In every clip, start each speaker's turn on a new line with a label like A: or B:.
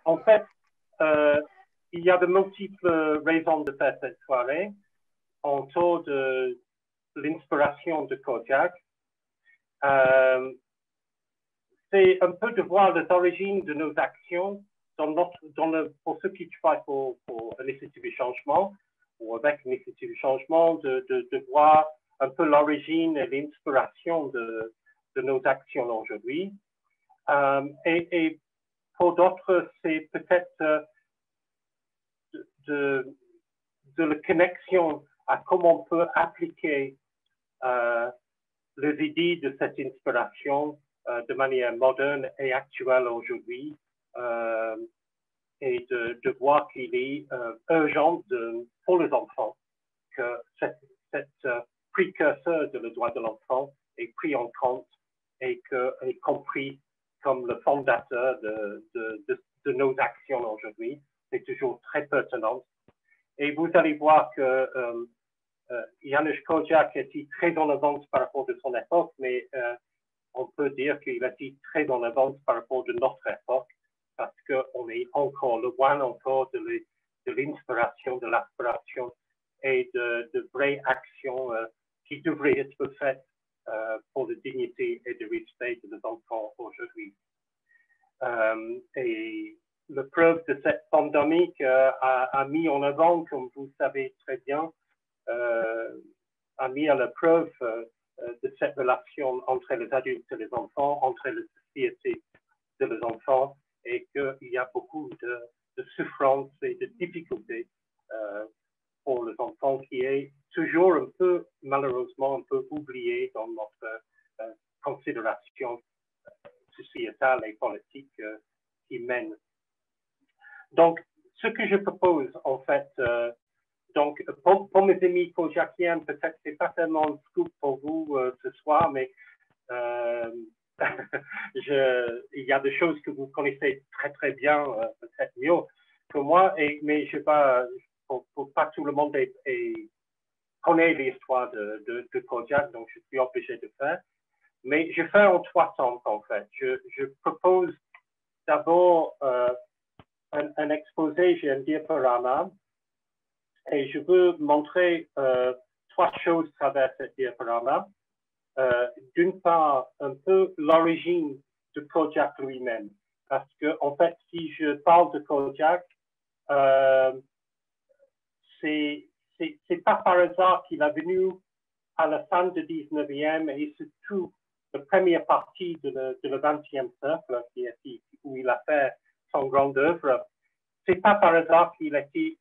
A: En fait, il y a de multiples raisons de faire cette soirée autour de l'inspiration de Kojak. C'est un peu de voir les origines de nos actions pour ceux qui travaillent pour l'initiative du changement ou avec l'initiative du changement, de voir un peu l'origine et l'inspiration de nos actions aujourd'hui. Et pour d'autres, c'est peut-être de la connexion à comment on peut appliquer les idées de cette inspiration de manière moderne et actuelle aujourd'hui, et de voir qu'il est urgent pour les enfants que cette précurseur de le droit de l'enfant est pris en compte et est compris comme le fondateur de nos actions aujourd'hui. C'est toujours très pertinent. Et vous allez voir que Janusz Korczak était très en avance par rapport de son époque, mais on peut dire qu'il a été très en avance par rapport de notre époque, parce qu'on est encore loin encore de l'inspiration, de l'aspiration et de vraies actions qui devraient être faites pour la dignité et le respect de nos enfants aujourd'hui. Et la preuve de cette pandémie a mis en avant, comme vous savez très bien, a mis à la preuve de cette relation entre les adultes et les enfants, entre les sociétés de les enfants, et qu'il y a beaucoup de souffrance et de difficultés pour les enfants qui est toujours un peu, malheureusement, un peu oublié dans notre considération sociétale et politique qui mène. Donc, ce que je propose, en fait, donc, pour mes amis kojakiens, peut-être que ce n'est pas tellement un scoop pour vous ce soir, mais il y a des choses que vous connaissez très, très bien, peut-être mieux que moi, mais je pas, pour pas tout le monde connaît l'histoire de Kojak, donc je suis obligé de faire. Mais je fais en 3 temps, en fait. Je propose d'abord un exposé, j'ai un diaporama, et je veux montrer 3 choses à travers ce diaporama. D'une part, un peu l'origine de Kojak lui-même. Parce que, en fait, si je parle de Kojak, c'est pas par hasard qu'il est venu à la fin du 19e et surtout la première partie de le 20e siècle, où il a fait son grande œuvre. C'est pas par hasard qu'il était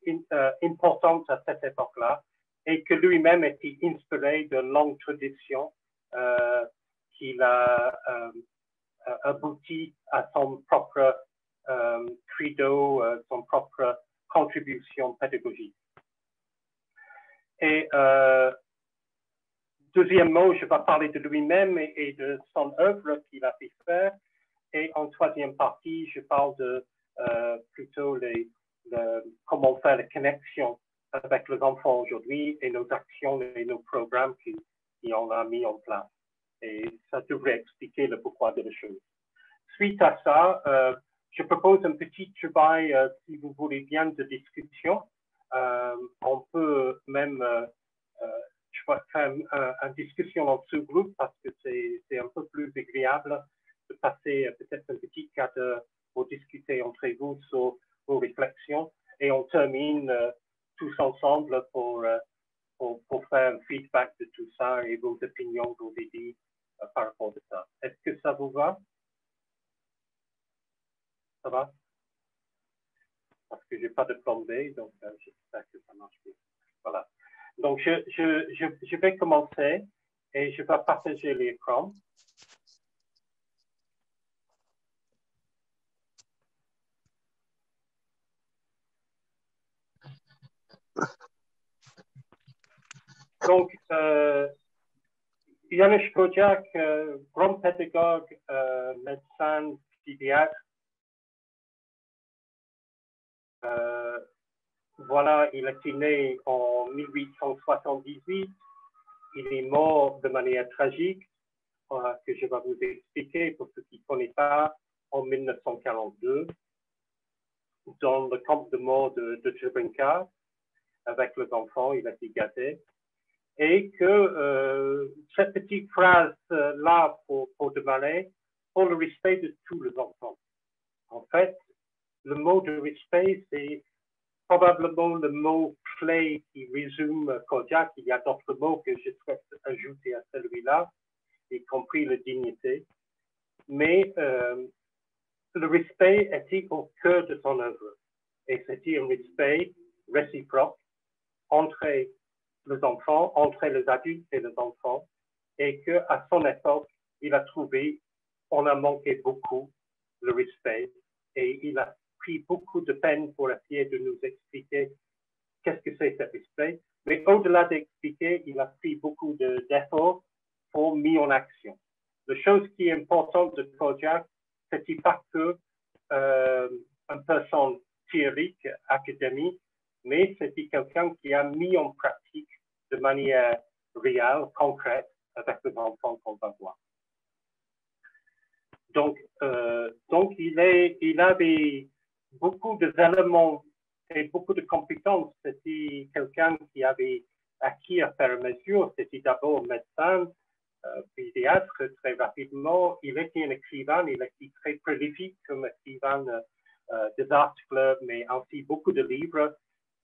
A: important à cette époque-là et que lui-même était inspiré de longues traditions qu'il a abouti à son propre credo, son propre contribution pédagogique. Et deuxièmement, je vais parler de lui-même et de son œuvre qu'il a fait faire. Et en troisième partie, je parle de plutôt comment faire la connexion avec les enfants aujourd'hui et nos actions et nos programmes qu'on a mis en place. Et ça devrait expliquer le pourquoi de la chose. Suite à ça, je propose un petit travail, si vous voulez bien, de discussion. On peut même faire une discussion en sous-groupe parce que c'est un peu plus agréable de passer peut-être un petit quart d'heure pour discuter entre vous sur vos réflexions et on termine tous ensemble pour faire un feedback de tout ça et vos opinions, vos idées par rapport à ça. Est-ce que ça vous va? Ça va? Parce que je n'ai pas de plan B, donc j'espère que ça marche bien. Voilà. Donc, je vais commencer et je vais partager l'écran. Donc, Janusz Korczak, grand pédagogue, médecin, pédiatre. Voilà, il est né en 1878. Il est mort de manière tragique, que je vais vous expliquer pour ceux qui ne connaissent pas, en 1942. dans le camp de mort de Treblinka avec les enfants, il a été gâté. Et que cette petite phrase-là pour demander pour le respect de tous les enfants. En fait, le mot de respect, c'est probablement le mot clé qui résume Kodiak. Il y a d'autres mots que je souhaite ajouter à celui-là, y compris la dignité. Mais le respect était au cœur de son œuvre. Et c'était un respect réciproque entre les enfants, entre les adultes et les enfants, et qu'à son époque, il a trouvé, on a manqué beaucoup le respect, et il a pris beaucoup de peine pour essayer de nous expliquer qu'est-ce que c'est ce respect. Mais au-delà d'expliquer, il a pris beaucoup d'efforts pour mettre en action. La chose qui est importante de Kodiak, c'était pas que une personne théorique, académique, mais c'était quelqu'un qui a mis en pratique de manière réelle, concrète, avec les enfants qu'on va voir. Donc il avait beaucoup d'éléments et beaucoup de compétences. C'était quelqu'un qui avait acquis à faire mesure. C'était d'abord médecin, pédiatre très rapidement. Il était un écrivain, il était très prolifique comme écrivain des articles, mais aussi beaucoup de livres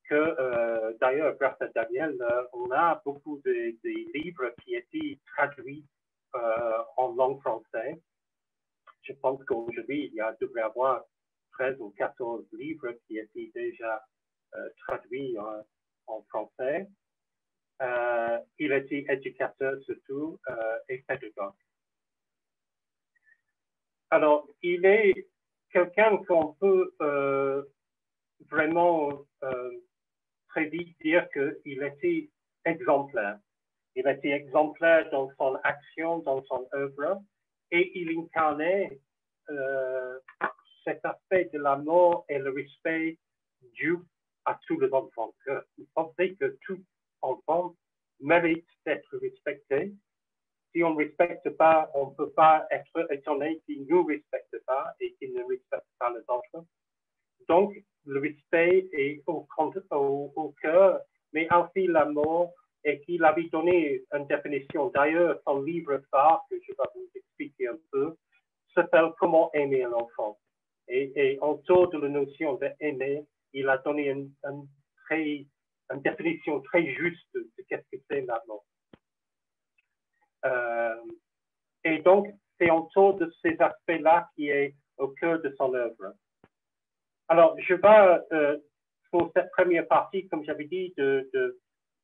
A: que d'ailleurs, grâce à Daniel, on a beaucoup de livres qui étaient traduits en langue française. Je pense qu'aujourd'hui, il devrait y avoir 13 ou 14 livres qui étaient déjà traduits en français. Il était éducateur surtout et pédagogue. Alors, il est quelqu'un qu'on peut vraiment très vite dire qu'il était exemplaire. Il était exemplaire dans son action, dans son œuvre, et il incarnait cet aspect de l'amour et le respect dû à tous les enfants. Il pensait que tout enfant mérite d'être respecté. Si on ne respecte pas, on ne peut pas être étonné qu'il ne nous respecte pas et qu'il ne respecte pas les autres. Donc, le respect est au cœur, mais aussi l'amour, et qu'il avait donné une définition. D'ailleurs, son livre phare, que je vais vous expliquer un peu, s'appelle « Comment aimer un enfant ». Et autour de la notion d'aimer, il a donné une définition très juste de qu'est-ce que c'est l'amour. Et donc, c'est autour de ces aspects-là qui est au cœur de son œuvre. Alors, je vais, pour cette première partie, comme j'avais dit,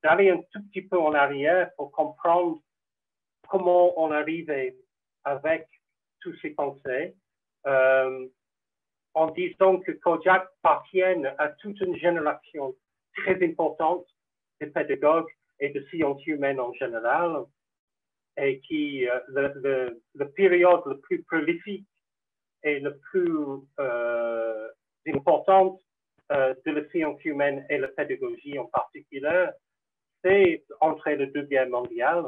A: d'aller un tout petit peu en arrière pour comprendre comment on arrivait avec tous ces pensées, en disant que Kodiak appartient à toute une génération très importante de pédagogues et de sciences humaines en général, et qui, la période le plus prolifique et le plus importante de la science humaine et la pédagogie en particulier, c'est entre les deux guerres mondiales.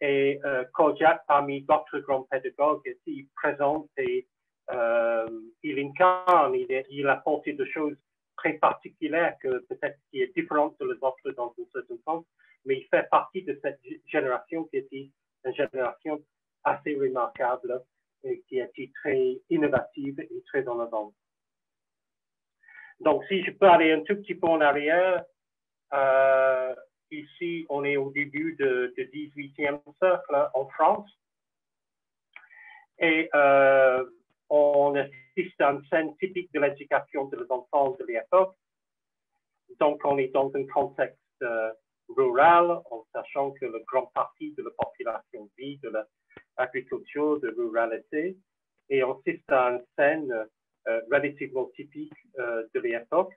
A: Et Kodiak, parmi d'autres grands pédagogues, est ici présent et il incarne, il a apporté des choses très particulières que peut-être qui est différente de les autres dans un certain sens, mais il fait partie de cette génération qui était une génération assez remarquable et qui était très innovative et très en avant. Donc, si je peux aller un tout petit peu en arrière, ici, on est au début du XVIIIe siècle en France. Et on assiste à une scène typique de l'éducation des enfants de l'époque. Donc, on est dans un contexte rural, en sachant que la grande partie de la population vit de l'agriculture, de ruralité. Et on assiste à une scène relativement typique de l'époque.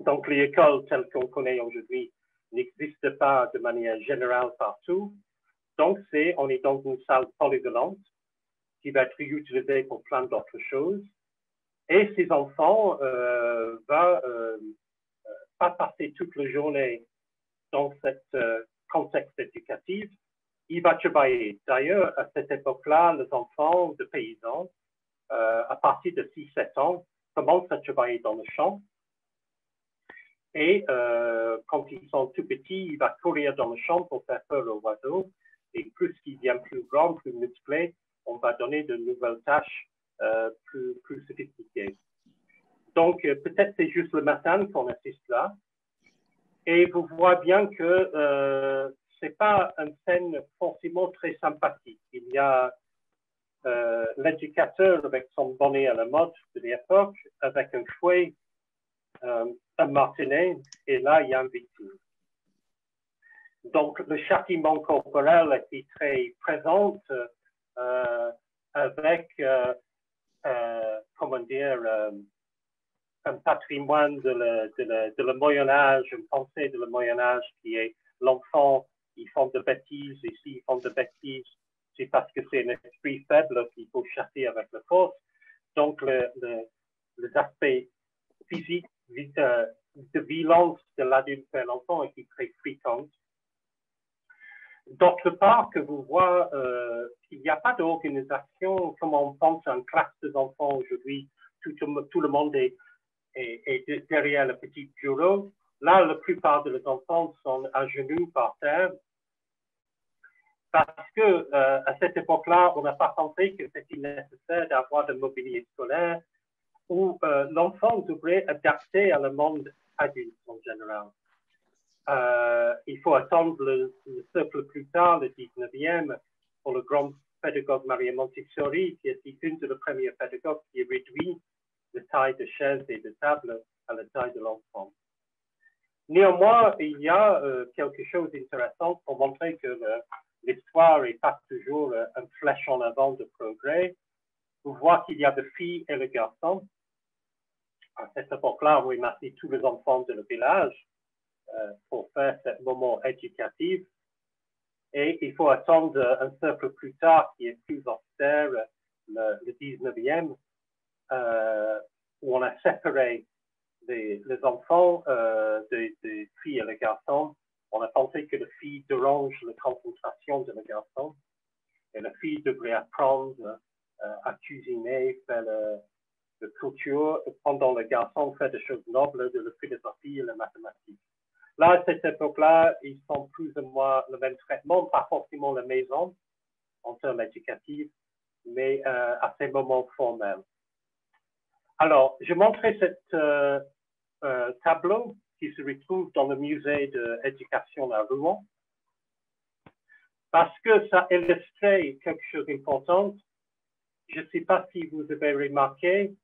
A: Donc, les écoles telles qu'on connaît aujourd'hui n'existent pas de manière générale partout. Donc, on est dans une salle polyvalente qui va être utilisée pour plein d'autres choses. Et ces enfants ne vont pas passer toute la journée dans ce contexte éducatif. Ils vont travailler. D'ailleurs, à cette époque-là, les enfants de paysans, à partir de 6-7 ans, commence à travailler dans le champ. Et quand ils sont tout petits, il va courir dans le champ pour faire peur aux oiseaux. Et plus il devient plus grand, plus musclé, on va donner de nouvelles tâches plus sophistiquées. Donc, peut-être c'est juste le matin qu'on assiste là. Et vous voyez bien que c'est pas une scène forcément très sympathique. Il y a l'éducateur avec son bonnet à la mode de l'époque, avec un fouet, un martinet, et là, il y a une victime. Donc, le châtiment corporel est très présent avec, comment dire, un patrimoine de le Moyen-Âge, une pensée de le Moyen-Âge qui est l'enfant, ils font de bêtises, et s'ils font de bêtises, c'est parce que c'est un esprit faible qu'il faut chasser avec la force. Donc, les aspects physiques de violence de l'adulte vers l'enfant est très fréquent. D'autre part, que vous voyez qu'il n'y a pas d'organisation comme on pense à une classe d'enfants aujourd'hui. Tout le monde est derrière le petit bureau. Là, la plupart des enfants sont à genoux par terre. Parce que à cette époque-là, on n'a pas pensé que c'était nécessaire d'avoir de mobilier scolaire où l'enfant devrait adapter à le monde adulte en général. Il faut attendre le siècle plus tard, le 19e, pour le grand pédagogue Maria Montessori, qui était une des premières pédagogues qui réduit la taille de chaise et de table à la taille de l'enfant. Néanmoins, il y a quelque chose d'intéressant pour montrer que l'histoire n'est pas toujours une flèche en avant de progrès. Vous voyez qu'il y a les filles et les garçons. À cette époque-là, on remercie tous les enfants de le village pour faire ce moment éducatif. Et il faut attendre un siècle plus tard, qui est plus austère, le 19e, où on a séparé les enfants des filles et les garçons. On a pensé que les filles dérangent la concentration de les garçons. Et les filles devraient apprendre à cuisiner, faire la couture, pendant les garçons fait des choses nobles, de la philosophie et la mathématique. Là, à cette époque-là, ils sont plus ou moins le même traitement, pas forcément la maison en termes éducatifs, mais à ces moments formels. Alors, je montrais ce tableau qui se retrouve dans le musée d'éducation à Rouen, parce que ça illustrait quelque chose d'important. Je ne sais pas si vous avez remarqué,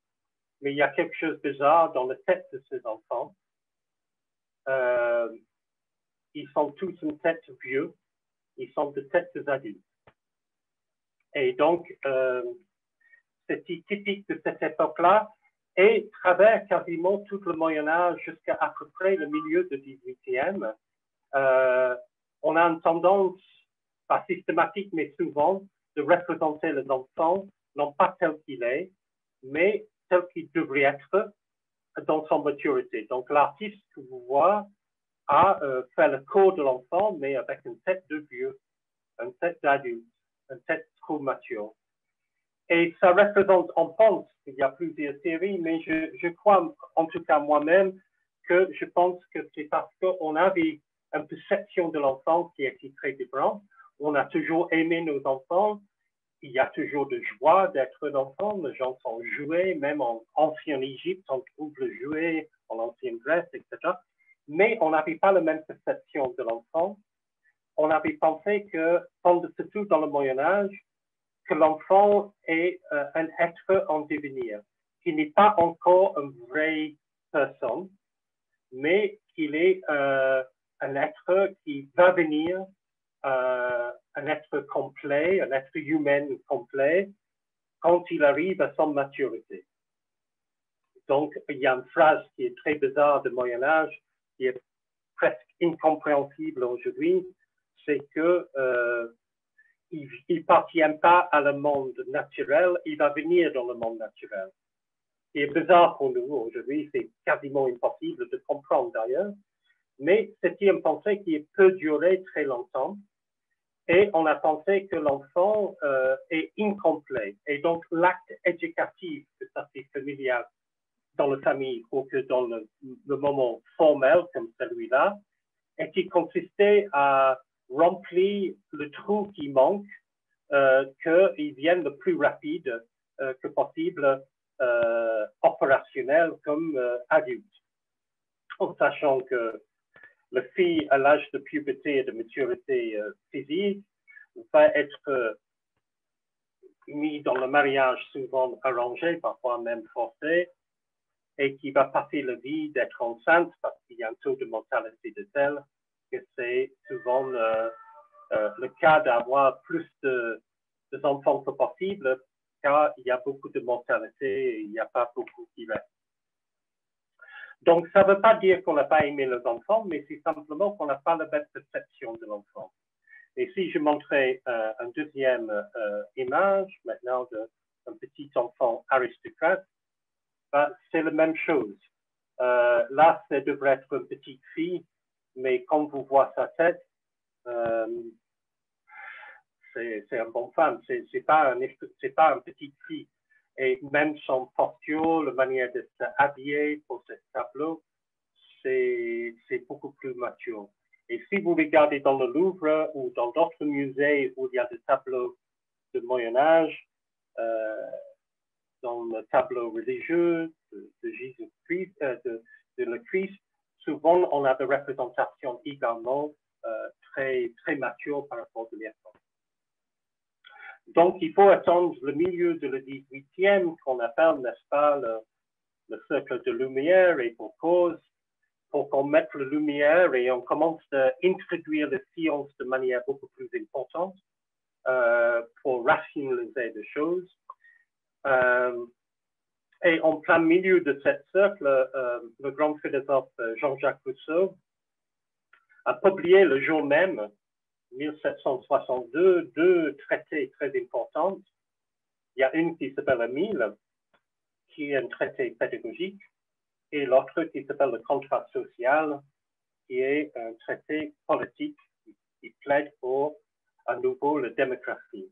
A: mais il y a quelque chose de bizarre dans la tête de ces enfants. Ils sont tous une tête vieux, ils sont de têtes adultes. Et donc, c'était typique de cette époque-là et travers quasiment tout le Moyen-Âge jusqu'à à peu près le milieu du XVIIIe. On a une tendance, pas systématique, mais souvent, de représenter les enfants, non pas tel qu'il est, mais tel qu'il devrait être dans son maturité. Donc, l'artiste que vous voyez a fait le corps de l'enfant, mais avec une tête de vieux, une tête d'adulte, une tête trop mature. Et ça représente, on pense qu'il y a plusieurs théories, mais je crois, en tout cas moi-même, que je pense que c'est parce qu'on avait une perception de l'enfant qui était très différente. On a toujours aimé nos enfants. Il y a toujours de joie d'être un enfant. Les gens sont joués, même en ancienne Égypte, on trouve le jouet, en ancienne Grèce, etc. Mais on n'avait pas la même perception de l'enfant. On avait pensé que, surtout dans le Moyen-Âge, que l'enfant est un être en devenir, qui n'est pas encore une vraie personne, mais qu'il est un être qui va venir, un être complet, un être humain complet, quand il arrive à son maturité. Donc, il y a une phrase qui est très bizarre du Moyen-Âge, qui est presque incompréhensible aujourd'hui, c'est que il ne appartient pas à le monde naturel, il va venir dans le monde naturel. Ce qui est bizarre pour nous aujourd'hui, c'est quasiment impossible de comprendre d'ailleurs, mais c'était une pensée qui peut durer très longtemps, et on a pensé que l'enfant est incomplet, et donc l'acte éducatif, que ça c'est familial dans la famille ou que dans le moment formel comme celui-là, et qui consistait à remplir le trou qui manque, qu'il vienne le plus rapide que possible opérationnel comme adulte, en sachant que la fille à l'âge de puberté et de maturité physique va être mise dans le mariage souvent arrangé, parfois même forcé, et qui va passer la vie d'être enceinte parce qu'il y a un taux de mortalité de tel que c'est souvent le cas d'avoir plus d'enfants que possible, car il y a beaucoup de mortalité et il n'y a pas beaucoup qui restent. Donc, ça ne veut pas dire qu'on n'a pas aimé les enfants, mais c'est simplement qu'on n'a pas la même perception de l'enfant. Et si je montrais une deuxième image, maintenant, d'un petit enfant aristocrate, ben, c'est la même chose. Là, ça devrait être une petite fille, mais quand vous voyez sa tête, c'est une bonne femme, c'est pas une petite fille. Et même son posture, la manière de s'habiller pour ce tableau, c'est beaucoup plus mature. Et si vous regardez dans le Louvre ou dans d'autres musées où il y a des tableaux de Moyen-Âge, dans le tableau religieux de Jésus-Christ, de le Christ, souvent on a des représentations également très, très matures par rapport à l'époque. Donc, il faut attendre le milieu de le 18e, qu'on appelle, n'est-ce pas, le cercle de lumière, et pour cause, pour qu'on mette la lumière et on commence à introduire les sciences de manière beaucoup plus importante pour rationaliser les choses. Et en plein milieu de ce cercle, le grand philosophe Jean-Jacques Rousseau a publié le jour même, 1762, deux traités très importants. Il y a une qui s'appelle Émile, qui est un traité pédagogique, et l'autre qui s'appelle le contrat social, qui est un traité politique qui plaide pour, à nouveau, la démocratie.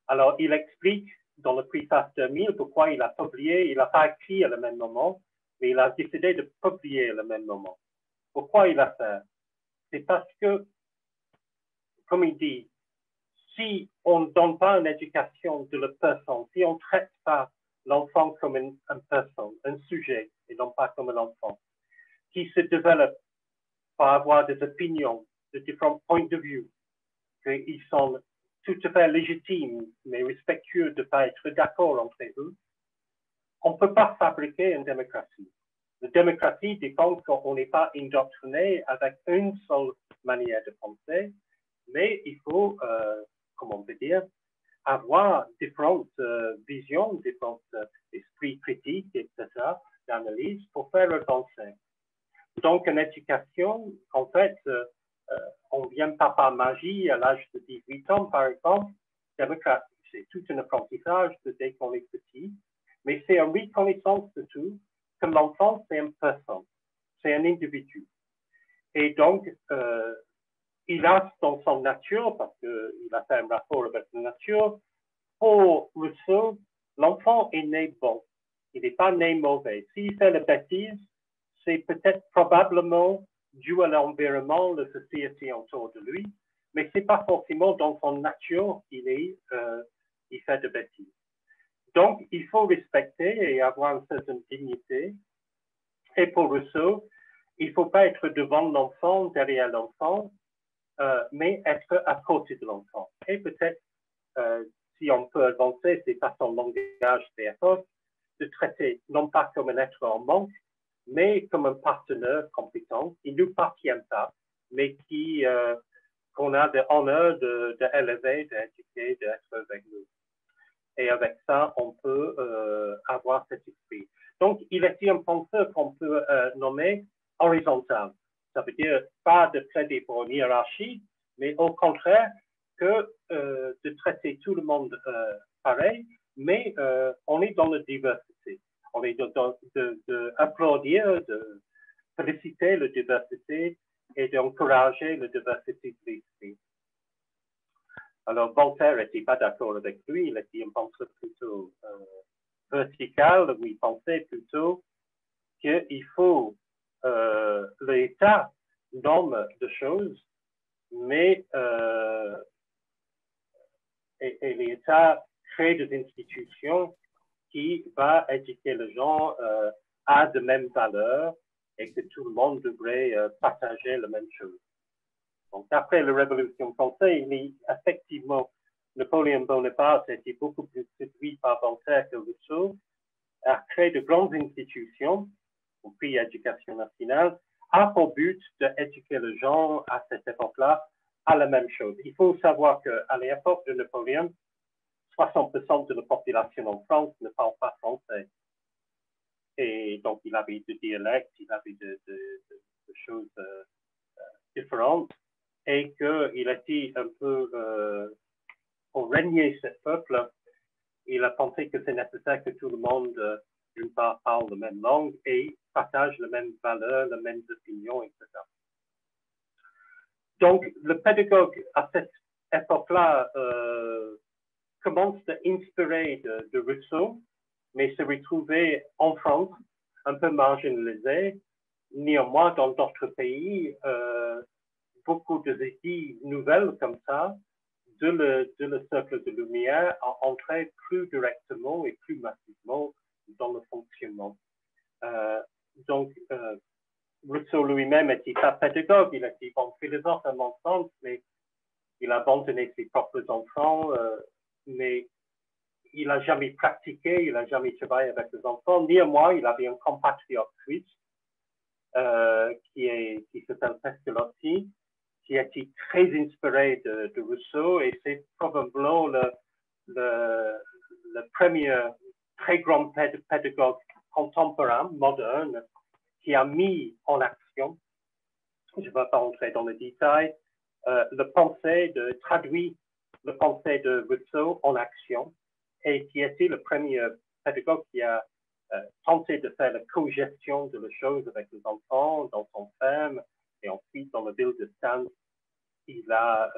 A: Alors, il explique dans le préface d'Émile pourquoi il a publié, il n'a pas écrit à le même moment, mais il a décidé de publier à le même moment. Pourquoi il a fait? C'est parce que, comme il dit, si on ne donne pas une éducation de la personne, si on ne traite pas l'enfant comme une personne, un sujet, et non pas comme un enfant, qui se développe par avoir des opinions, de différents points de vue, qu'ils sont tout à fait légitimes, mais respectueux de ne pas être d'accord entre eux, on ne peut pas fabriquer une démocratie. La démocratie dépend qu'on n'est pas indoctriné avec une seule manière de penser, mais il faut, comment on peut dire, avoir différentes visions, différents esprits critiques, etc., d'analyse pour faire avancer. Donc, une éducation, en fait, on ne vient pas par magie à l'âge de 18 ans, par exemple. C'est tout un apprentissage dès qu'on est petit, mais c'est une reconnaissance de tout, que l'enfant, c'est une personne, c'est un individu. Et donc, il a dans son nature, parce qu'il a fait un rapport avec la nature, pour Rousseau, l'enfant est né bon. Il n'est pas né mauvais. S'il fait la bêtise, c'est peut-être probablement dû à l'environnement, la société autour de lui, mais ce n'est pas forcément dans son nature qu'il fait de bêtises. Donc, il faut respecter et avoir une certaine dignité. Et pour Rousseau, il ne faut pas être devant l'enfant, derrière l'enfant, mais être à côté de l'enfant. Et peut-être, si on peut avancer, c'est pas son langage d'époque, de traiter non pas comme un être en manque, mais comme un partenaire compétent qui ne nous appartient pas, mais qu'on a l'honneur d'élever, d'éduquer, d'être avec nous. Et avec ça, on peut avoir cet esprit. Donc, il est un penseur qu'on peut nommer horizontal. Ça veut dire pas de plaider pour une hiérarchie, mais au contraire que de traiter tout le monde pareil, mais on est dans la diversité. On est d'applaudir, de féliciter la diversité et d'encourager la diversité de l'esprit. Alors, Voltaire n'était pas d'accord avec lui, il était un penseur plutôt vertical, où il pensait plutôt qu'il faut l'État nomme de choses, mais et l'État crée des institutions qui va éduquer les gens à de mêmes valeurs et que tout le monde devrait partager la même chose. Donc, après la Révolution française, effectivement, Napoléon Bonaparte était beaucoup plus séduit par Voltaire que Rousseau, a créé de grandes institutions, compris l'éducation nationale, a pour but d'éduquer les gens à cette époque-là à la même chose. Il faut savoir qu'à l'époque de Napoléon, 60% de la population en France ne parle pas français. Et donc, il avait des dialectes, il avait de choses différentes, et qu'il était un peu, pour régner ce peuple, il a pensé que c'est nécessaire que tout le monde, d'une part, parle la même langue et partage les mêmes valeurs, les mêmes opinions, etc. Donc, le pédagogue, à cette époque-là, commence à inspirer de Rousseau, mais se retrouver en France un peu marginalisé. Néanmoins, dans d'autres pays, beaucoup d'idées nouvelles comme ça, de le cercle de lumière, ont entré plus directement et plus massivement dans le fonctionnement. Donc, Rousseau lui-même n'était pas pédagogue, il était bon philosophe à mon sens, mais il a abandonné ses propres enfants, mais il n'a jamais pratiqué, il n'a jamais travaillé avec les enfants. Néanmoins, il avait un compatriote suisse qui s'appelle Pestalozzi, qui a été très inspiré de Rousseau, et c'est probablement le premier très grand pédagogue contemporain, moderne, qui a mis en action, je ne vais pas entrer dans les détails, traduit le pensée de Rousseau en action, et qui était le premier pédagogue qui a tenté de faire la co-gestion de les choses avec les enfants dans son ferme, et ensuite dans la ville de Sens. Il a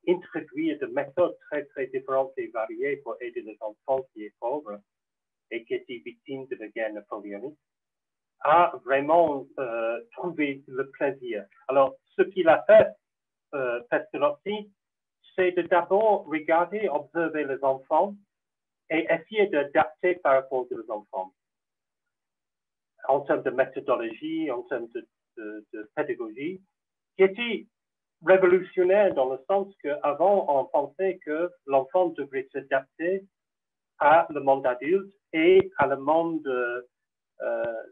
A: introduit des méthodes très, très différentes et variées pour aider les enfants qui étaient pauvres et qui étaient victimes de la guerre napoléonique, a vraiment trouvé le plaisir. Alors, ce qu'il a fait, Pestalozzi, c'est de d'abord regarder, observer les enfants et essayer d'adapter par rapport aux enfants. En termes de méthodologie, en termes de pédagogie, qui était révolutionnaire dans le sens qu'avant, on pensait que l'enfant devrait s'adapter à le monde adulte et à le monde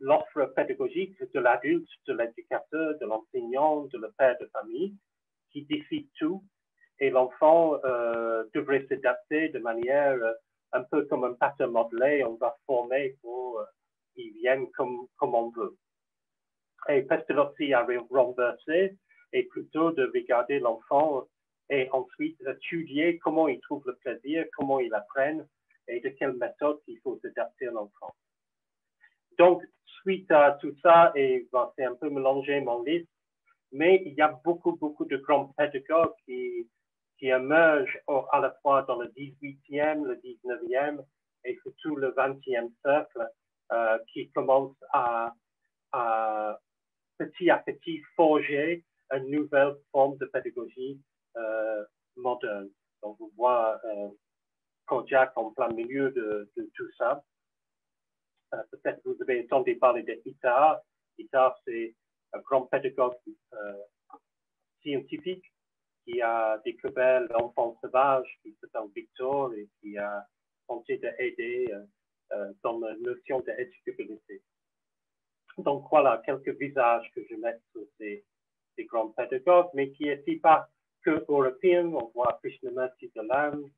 A: l'offre pédagogique de l'adulte, de l'éducateur, de l'enseignant, de le père de famille, qui décide tout, et l'enfant devrait s'adapter de manière un peu comme un pattern modelé, on va former pour qu'ils viennent comme on veut. Et Pestalozzi a renversé, et plutôt de regarder l'enfant et ensuite étudier comment il trouve le plaisir, comment il apprenne et de quelle méthode il faut s'adapter à l'enfant. Donc, suite à tout ça, et c'est un peu mélangé mon liste, mais il y a beaucoup de grands pédagogues qui émergent à la fois dans le 18e, le 19e et surtout le 20e siècle, qui commencent à petit forger une nouvelle forme de pédagogie moderne. Donc, on voit Kojak en plein milieu de tout ça. Peut-être que vous avez entendu parler de Itard. Itard, c'est un grand pédagogue scientifique qui a découvert l'enfant sauvage, qui s'appelle Victor, et qui a tenté d'aider dans la notion d'éducabilité. Donc voilà, quelques visages que je mets sur ces grands pédagogues, mais qui n'étaient pas que européens. On voit Krishnamurti de l'Inde,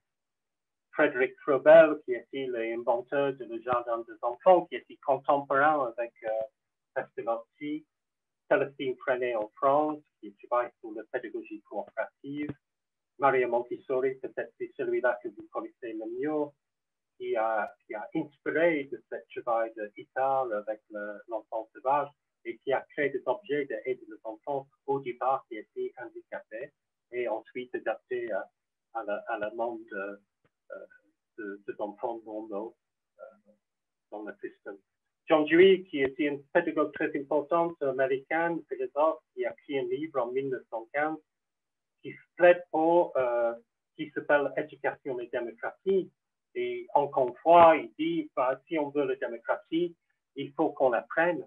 A: Frédéric Froebel, qui était l'inventeur de le jardin des enfants, qui était contemporain avec Pestalozzi, Célestine Freinet en France, qui travaille sur la pédagogie coopérative, Maria Montessori, peut-être c'est celui-là que vous connaissez le mieux, qui a inspiré de ce travail d'Itard avec l'enfant sauvage et qui a créé des objets d'aide des enfants au départ qui étaient handicapés et ensuite adaptés à la monde des enfants normaux dans le système. John Dewey, qui était une pédagogue très importante américaine, philosophe, qui a écrit un livre en 1915 qui plaide pour, qui s'appelle Éducation et démocratie. Et encore une fois, il dit, bah, si on veut la démocratie, il faut qu'on apprenne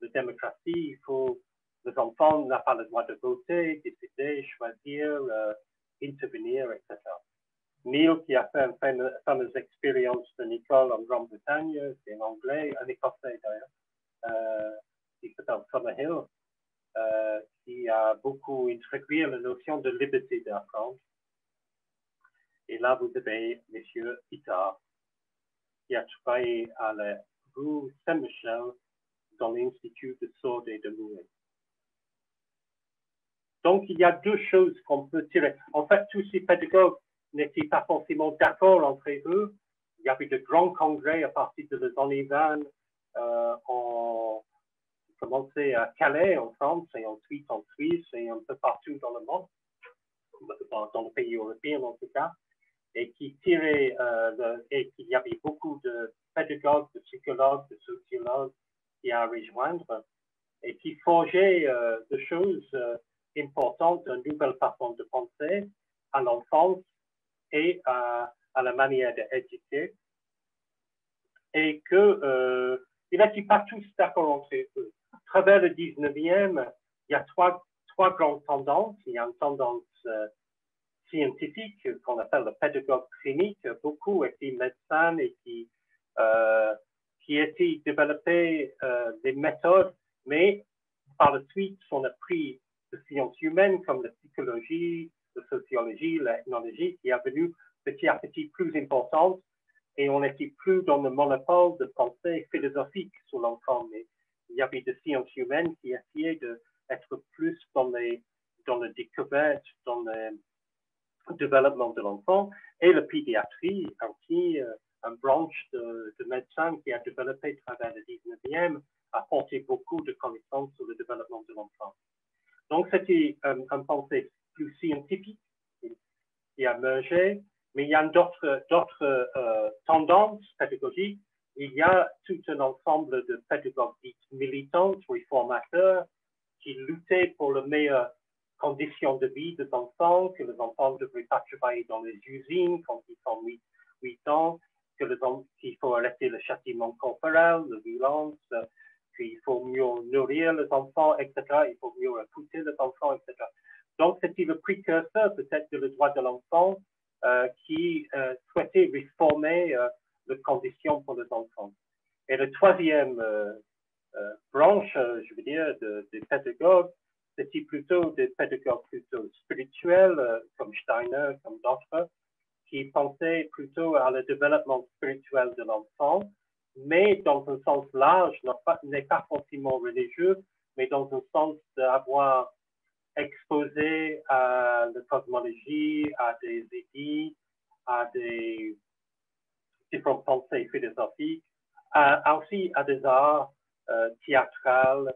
A: la démocratie, il faut, les enfants n'ont pas le droit de voter, décider, choisir, intervenir, etc. Neil, qui a fait une fameuse expérience d'une école en Grande-Bretagne, c'est en anglais, un écossais d'ailleurs, qui s'appelle Summerhill, qui a beaucoup introduit la notion de liberté d'apprendre. Et là, vous avez M. Itard, qui a travaillé à la rue Saint-Michel dans l'Institut de sourds et de muets. Donc, il y a deux choses qu'on peut tirer. En fait, tous ces pédagogues n'étaient pas forcément d'accord entre eux. Il y avait de grands congrès à partir de les années 20 on commençait à Calais en France et ensuite en Suisse et un peu partout dans le monde, dans le pays européen en tout cas, et qui tiraient, et qu'il y avait beaucoup de pédagogues, de psychologues, de sociologues qui à rejoindre et qui forgeaient des choses importantes, une nouvelle façon de penser à l'enfance et à la manière d'éduquer, et qu'ils n'étaient pas tous d'accord entre eux. À travers le 19e, il y a trois grandes tendances. Il y a une tendance scientifique qu'on appelle le pédagogue clinique. Beaucoup étaient médecins et qui étaient développés des méthodes, mais par la suite, on a pris des sciences humaines comme la psychologie, la sociologie, l'ethnologie, qui est devenue petit à petit plus importante, et on n'était plus dans le monopole de pensée philosophique sur l'enfant, mais il y avait des sciences humaines qui essayaient d'être plus dans la découverte, dans le développement de l'enfant, et la pédiatrie, aussi, une branche de médecins qui a développé à travers le 19e, a apporté beaucoup de connaissances sur le développement de l'enfant. Donc, c'était une pensée plus scientifique qui a émergé, mais il y a d'autres tendances pédagogiques. Il y a tout un ensemble de pédagogues militants, réformateurs, qui luttaient pour les meilleures conditions de vie des enfants, que les enfants ne devraient pas travailler dans les usines quand ils ont 8 ans, qu'il faut arrêter le châtiment corporel, la violence, qu'il faut mieux nourrir les enfants, etc. Il faut mieux écouter les enfants, etc. Donc, c'était le précurseur peut-être de le droit de l'enfant qui souhaitait réformer les conditions pour les enfants. Et la troisième branche, je veux dire, des pédagogues, c'était plutôt des pédagogues plutôt spirituels, comme Steiner, comme d'autres, qui pensaient plutôt à le développement spirituel de l'enfant, mais dans un sens large, n'est pas forcément religieux, mais dans un sens d'avoir exposé à la cosmologie, à des idées, à des différentes pensées philosophiques, aussi à des arts théâtrales,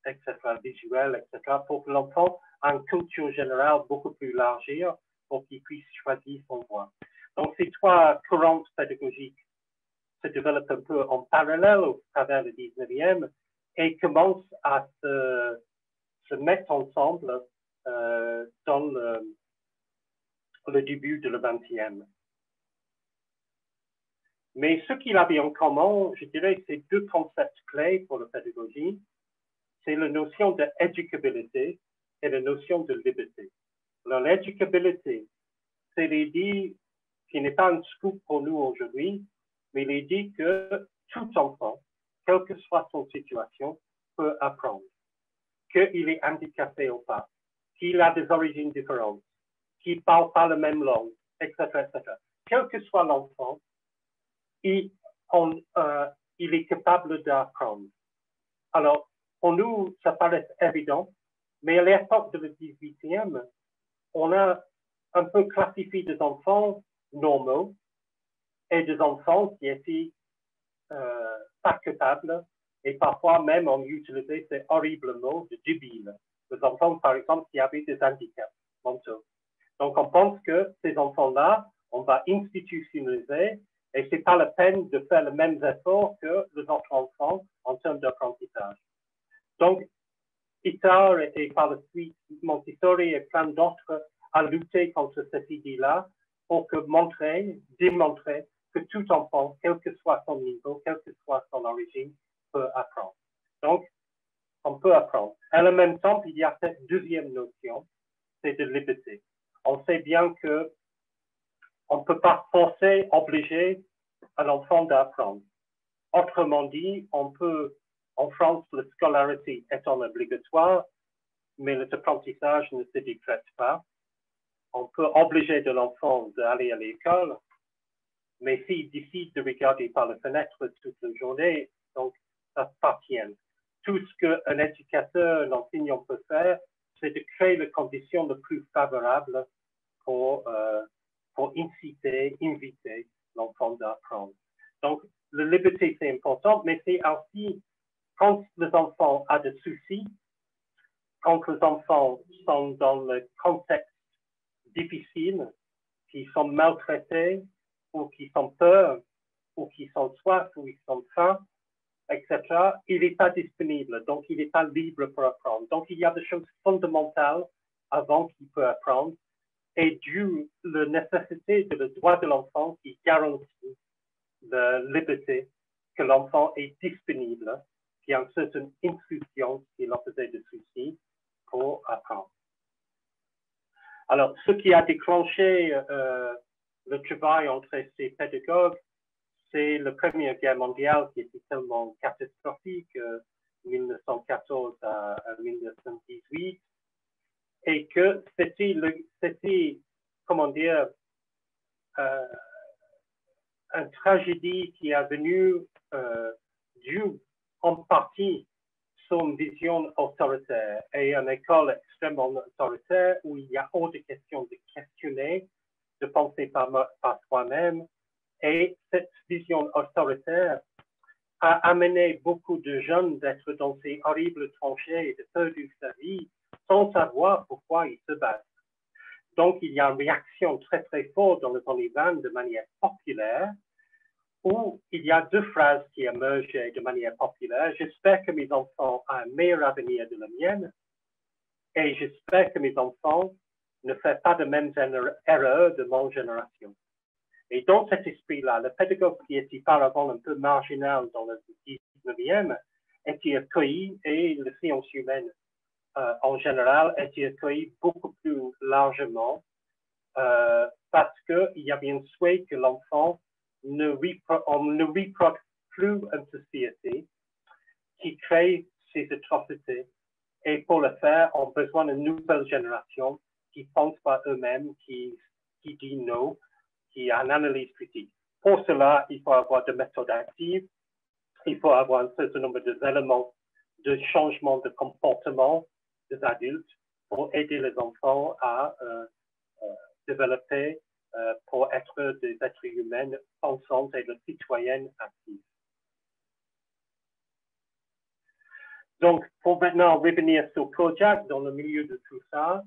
A: etc., visuels, etc., pour que l'enfant ait une culture générale beaucoup plus large pour qu'il puisse choisir son voie. Donc, ces trois courants pédagogiques se développent un peu en parallèle au travers du 19e et commencent à se mettre ensemble dans le début de le 20e. Mais ce qu'il avait en commun, je dirais, c'est deux concepts clés pour la pédagogie. C'est la notion d'éducabilité et la notion de liberté. Alors, l'éducabilité, c'est l'idée qui n'est pas un scoop pour nous aujourd'hui, mais l'idée que tout enfant, quelle que soit son situation, peut apprendre. Qu'il est handicapé ou pas, qu'il a des origines différentes, qu'il ne parle pas la même langue, etc., etc. Quel que soit l'enfant, il est capable d'apprendre. Alors, pour nous, ça paraît évident, mais à l'époque de le 18e, on a un peu classifié des enfants normaux et des enfants qui étaient pas capables, et parfois même on utilisait ces horribles mots de débiles. Les enfants, par exemple, qui avaient des handicaps mentaux. Donc, on pense que ces enfants-là, on va institutionnaliser Et ce n'est pas la peine de faire le même effort que les autres enfants en termes d'apprentissage. Donc, Itard et par la suite Montessori et plein d'autres à lutter contre cette idée-là pour démontrer que tout enfant, quel que soit son niveau, quelle que soit son origine, peut apprendre. Donc, on peut apprendre. Et en même temps, il y a cette deuxième notion, c'est de liberté. On sait bien que on ne peut pas forcer, obliger un enfant d'apprendre. Autrement dit, on peut, en France, la scolarité étant obligatoire, mais l'apprentissage ne se décrète pas. On peut obliger de l'enfant d'aller à l'école, mais s'il décide de regarder par la fenêtre toute la journée, donc ça appartient. Tout ce qu'un éducateur, un enseignant peut faire, c'est de créer les conditions les plus favorables pour inciter, inviter l'enfant d'apprendre. Donc, la liberté, c'est important, mais c'est aussi quand les enfants ont des soucis, quand les enfants sont dans le contexte difficile, qui sont maltraités, ou qui sont peur, ou qui sont soif, ou qui sont faim, etc., il n'est pas disponible, donc il n'est pas libre pour apprendre. Donc il y a des choses fondamentales avant qu'il peut apprendre, et dû la nécessité de le droit de l'enfant qui garantit la liberté, que l'enfant est disponible, qu'il y a une certaine instruction qui leur faisait des soucis pour apprendre. Alors, ce qui a déclenché le travail entre ces pédagogues, c'est la Première Guerre mondiale qui était tellement catastrophique, 1914 à 1918, et que c'était comment dire, une tragédie qui est venue due en partie sur une vision autoritaire et une école extrêmement autoritaire où il y a hors de question de questionner, de penser par soi-même. Et cette vision autoritaire a amené beaucoup de jeunes d'être dans ces horribles tranchées et de perdre sa vie sans savoir pourquoi ils se battent. Donc, il y a une réaction très, très forte dans les années 20 de manière populaire où il y a deux phrases qui émergent de manière populaire. J'espère que mes enfants ont un meilleur avenir que le mien et j'espère que mes enfants ne font pas de mêmes erreurs de mon génération. Et dans cet esprit-là, le pédagogue qui était auparavant un peu marginal dans le 19e était accueilli et les sciences humaines en général étaient accueillies beaucoup plus largement parce qu'il y avait un souhait que l'enfant ne reproduise plus une société qui crée ces atrocités. Et pour le faire, on a besoin d'une nouvelle génération qui pense par eux-mêmes, qui dit non, qui a une analyse critique. Pour cela, il faut avoir des méthodes actives, il faut avoir un certain nombre d'éléments de changement de comportement des adultes pour aider les enfants à développer pour être des êtres humains pensantes et des citoyennes actives. Donc, pour maintenant revenir sur Kojak, dans le milieu de tout ça,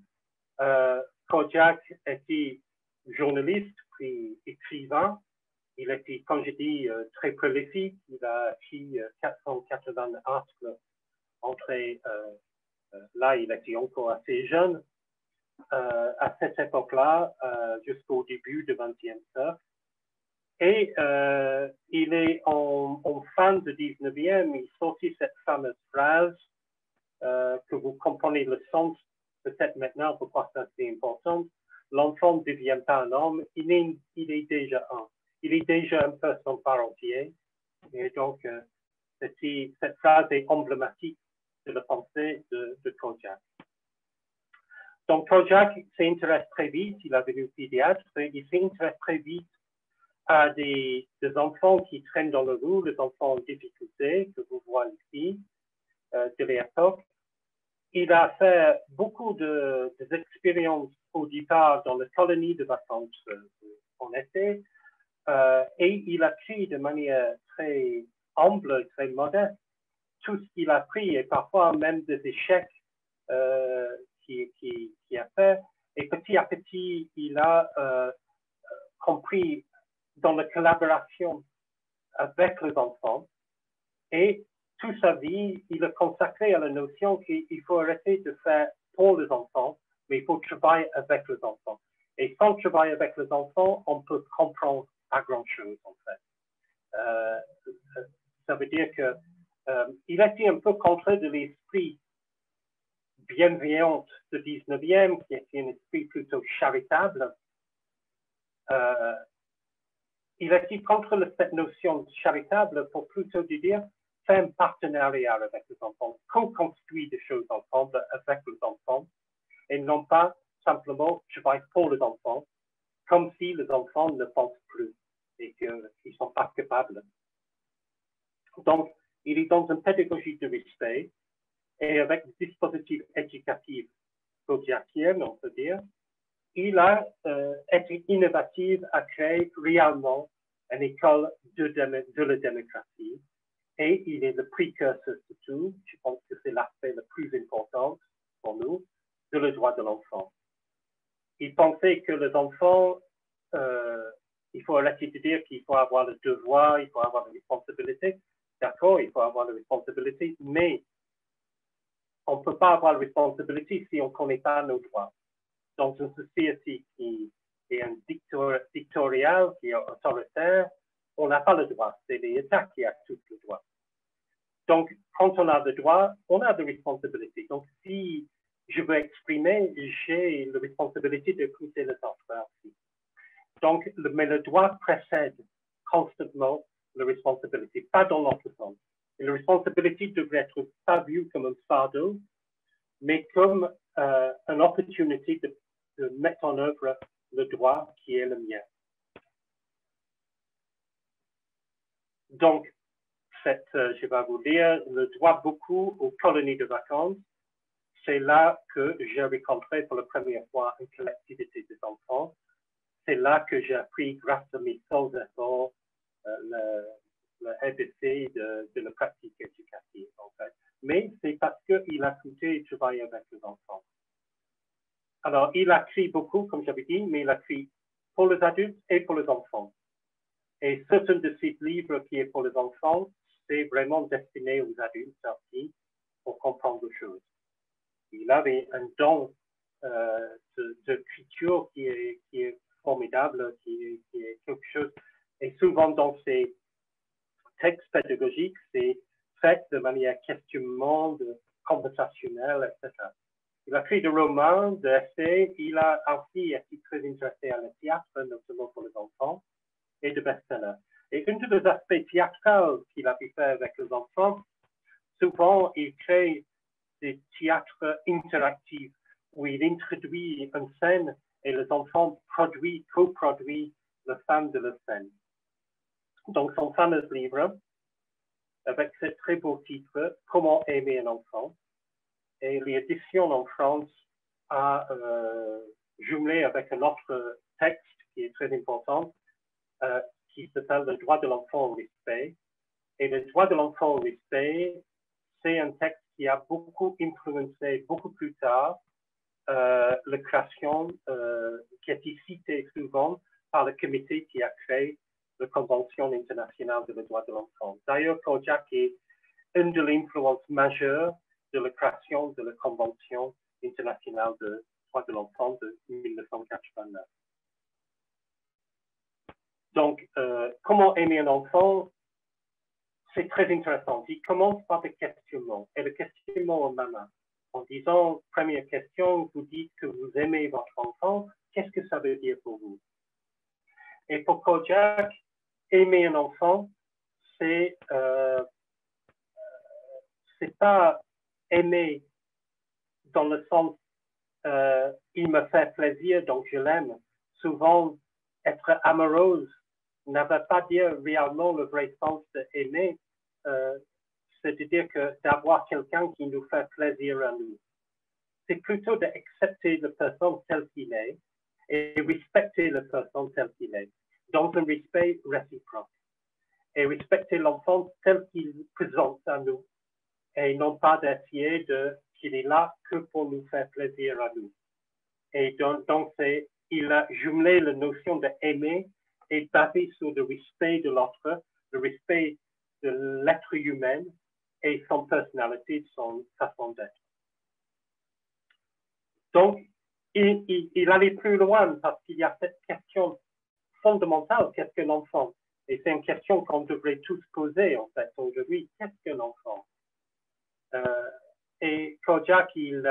A: Kojak était journaliste, puis écrivain. Il était, comme je dis, très prolifique. Il a écrit 480 articles là, il était encore assez jeune. À cette époque-là, jusqu'au début du XXe siècle. Et il est en fin du 19e, il sortit cette fameuse phrase que vous comprenez le sens peut-être maintenant pourquoi c'est important. L'enfant ne devient pas un homme, il est déjà un. Il est déjà une personne par entière. Et donc, cette phrase est emblématique de la pensée de Kojak. Donc, Kojak s'intéresse très vite, il est devenu pédiatre, il s'intéresse très vite à des enfants qui traînent dans le rue, les enfants en difficulté, que vous voyez ici, de l'époque. Il a fait beaucoup d'expériences au départ dans les colonies de vacances en été, et il a appris de manière très humble, très modeste, tout ce qu'il a appris, et parfois même des échecs qui a fait. Et petit à petit, il a compris dans la collaboration avec les enfants. Et toute sa vie, il a consacré à la notion qu'il faut arrêter de faire pour les enfants, mais il faut travailler avec les enfants. Et sans travailler avec les enfants, on peut comprendre pas grand-chose, en fait. Ça veut dire que il a été un peu contre de l'esprit bienveillant du 19e, qui était un esprit plutôt charitable. Il a été contre cette notion charitable pour plutôt dire faire un partenariat avec les enfants, co-construire des choses ensemble avec les enfants, et non pas simplement travailler pour les enfants, comme si les enfants ne pensent plus et qu'ils ne sont pas capables. Donc, il est dans une pédagogie de respect et avec des dispositifs éducatifs kodiakiens, on peut dire, il a été innovatif à créer réellement une école de la démocratie et il est le précurseur de tout. Je pense que c'est l'aspect le plus important pour nous, de le droit de l'enfant. Il pensait que les enfants, il faut arrêter de dire qu'il faut avoir le devoir, il faut avoir la responsabilité. D'accord, il faut avoir la responsabilité, mais on ne peut pas avoir la responsabilité si on ne connaît pas nos droits. Dans une société qui est un dictatorial, qui est autoritaire, on n'a pas le droit. C'est l'État qui a tous les droits. Donc, quand on a le droit, on a des responsabilités. Donc, si je veux exprimer, j'ai la responsabilité d'écouter les autres aussi. Donc, mais le droit précède constamment la responsabilité, pas dans l'autre sens. Et la responsabilité devrait être pas vue comme un fardeau, mais comme une opportunité de mettre en œuvre le droit qui est le mien. Donc, je vais vous lire, le droit beaucoup aux colonies de vacances. C'est là que j'ai rencontré pour la première fois une collectivité des enfants. C'est là que j'ai appris, grâce à mes seuls efforts, le ABC de la pratique éducative, en fait. Mais c'est parce qu'il a coûté travailler avec les enfants. Alors, il a écrit beaucoup, comme j'avais dit, mais il a écrit pour les adultes et pour les enfants. Et certains de ces livres qui est pour les enfants, c'est vraiment destiné aux adultes aussi pour comprendre les choses. Il avait un don d'écriture qui est formidable, qui est quelque chose. Et souvent dans ces textes pédagogiques, c'est fait de manière questionnement, conversationnelle, etc. Il a écrit des romans, des essais. Il a aussi été très intéressé à le théâtre, notamment pour les enfants, et de best-sellers. Et un des aspects théâtraux qu'il a pu faire avec les enfants, souvent, il crée des théâtres interactifs où il introduit une scène et les enfants coproduisent la fin de la scène. Donc, son fameux livre, avec ce très beau titre, Comment aimer un enfant, et l'édition en France a jumelé avec un autre texte qui est très important, qui s'appelle Le droit de l'enfant au respect. Et le droit de l'enfant au respect, c'est un texte qui a beaucoup influencé, beaucoup plus tard, la création qui a été citée souvent par le comité qui a créé la Convention internationale de le droit de l'enfant. D'ailleurs, Kodiak est une de l'influences majeures de la création de la Convention internationale de droit de l'enfant de 1989. Donc, comment aimer un enfant, c'est très intéressant. Il commence par des questionnements. Et le questionnement en maman, en disant, première question, vous dites que vous aimez votre enfant, qu'est-ce que ça veut dire pour vous? Et pour Kodiak, aimer un enfant, c'est pas aimer dans le sens il me fait plaisir, donc je l'aime. Souvent, être amoureuse ne veut pas dire réellement le vrai sens d'aimer, c'est-à-dire que d'avoir quelqu'un qui nous fait plaisir à nous. C'est plutôt d'accepter la personne telle qu'il est et respecter la personne telle qu'il est, dans un respect réciproque. Et respecter l'enfant tel qu'il présente à nous, et non pas d'essayer qu'il est là que pour nous faire plaisir à nous. Et donc il a jumelé la notion d'aimer est basé sur le respect de l'autre, le respect de l'être humain et son personnalité, son façon d'être. Donc, il allait plus loin parce qu'il y a cette question fondamentale, qu'est-ce qu'un enfant? Et c'est une question qu'on devrait tous poser, en fait, aujourd'hui. Qu'est-ce qu'un enfant? Et Kojak, il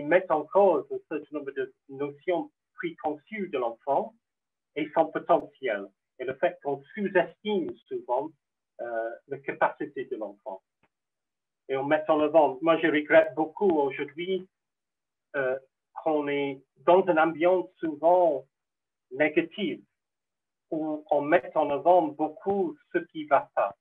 A: met en cause un certain nombre de notions préconçues de l'enfant et son potentiel. Et le fait qu'on sous-estime souvent la capacité de l'enfant. Et on met en avant. Moi, je regrette beaucoup aujourd'hui qu'on est dans une ambiance souvent négative, où on met en avant beaucoup ce qui ne va pas.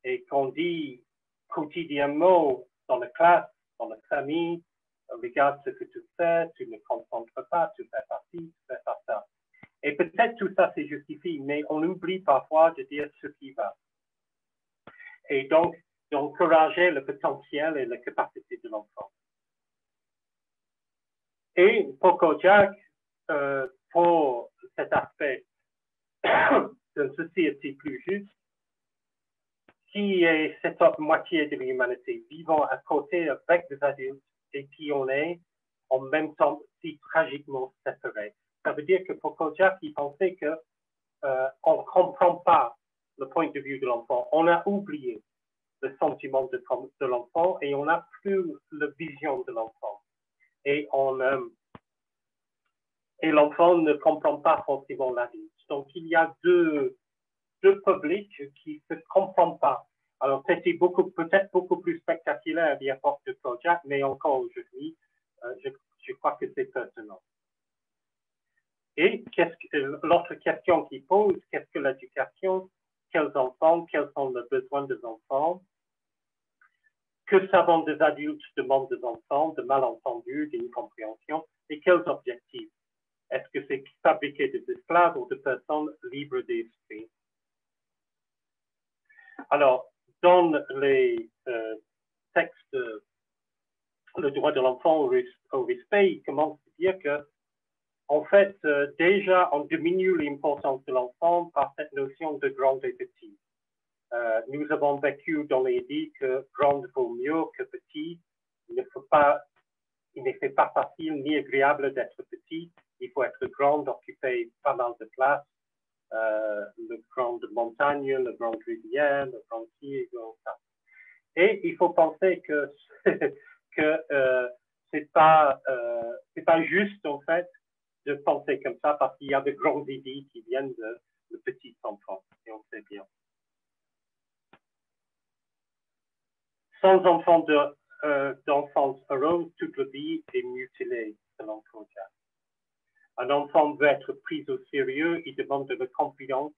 A: Et qu'on dit quotidiennement dans la classe, dans la famille, regarde ce que tu fais, tu ne concentres pas, tu fais pas ci, tu fais pas ça. Et peut-être tout ça c'est justifié, mais on oublie parfois de dire ce qui va. Et donc, d'encourager le potentiel et la capacité de l'enfant. Et pour Kojak, pour cet aspect d'une société plus juste, qui est cette autre moitié de l'humanité, vivant à côté avec des adultes et qui on est en même temps si tragiquement séparés. Ça veut dire que pour Kojak, il pensait que on ne comprend pas le point de vue de l'enfant. On a oublié le sentiment de l'enfant et on n'a plus la vision de l'enfant. Et l'enfant ne comprend pas forcément l'adulte. Donc, il y a deux publics qui ne se comprennent pas. Alors, c'était peut-être beaucoup plus spectaculaire à l'époque de Kojak, mais encore aujourd'hui, je crois que c'est pertinent. Et l'autre question qu'il pose, qu'est-ce que l'éducation? Quels enfants? Quels sont les besoins des enfants? Que savent des adultes demandent des enfants, de malentendus, d'incompréhension? Et quels objectifs? Est-ce que c'est fabriquer des esclaves ou des personnes libres d'esprit? Alors, dans les textes, le droit de l'enfant au respect, il commence à dire que, en fait, déjà, on diminue l'importance de l'enfant par cette notion de grand et petit. Nous avons vécu dans l'idée que grand vaut mieux que petit. Il ne fait pas facile ni agréable d'être petit. Il faut être grand, occuper pas mal de place. Le grand montagne, le grand rivière, le grand ci, ça. Et il faut penser que c'est pas juste en fait de penser comme ça parce qu'il y a de grandes idées qui viennent de petits enfants, et on sait bien. Sans enfant d'enfance heureuse, toute la vie est mutilée, selon Kojak. Un enfant veut être pris au sérieux, il demande de la confiance,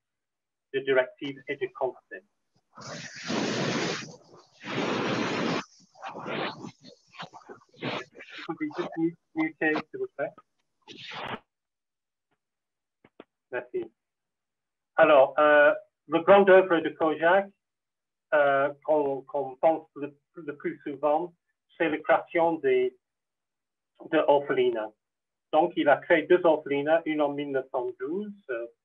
A: de directives et de conseils. Vous pouvez juste muter, s'il vous plaît. Merci. Alors, la grande œuvre de Kojak, qu'on pense le plus souvent, c'est la création de orphelinats. Donc, il a créé deux orphelinats, une en 1912,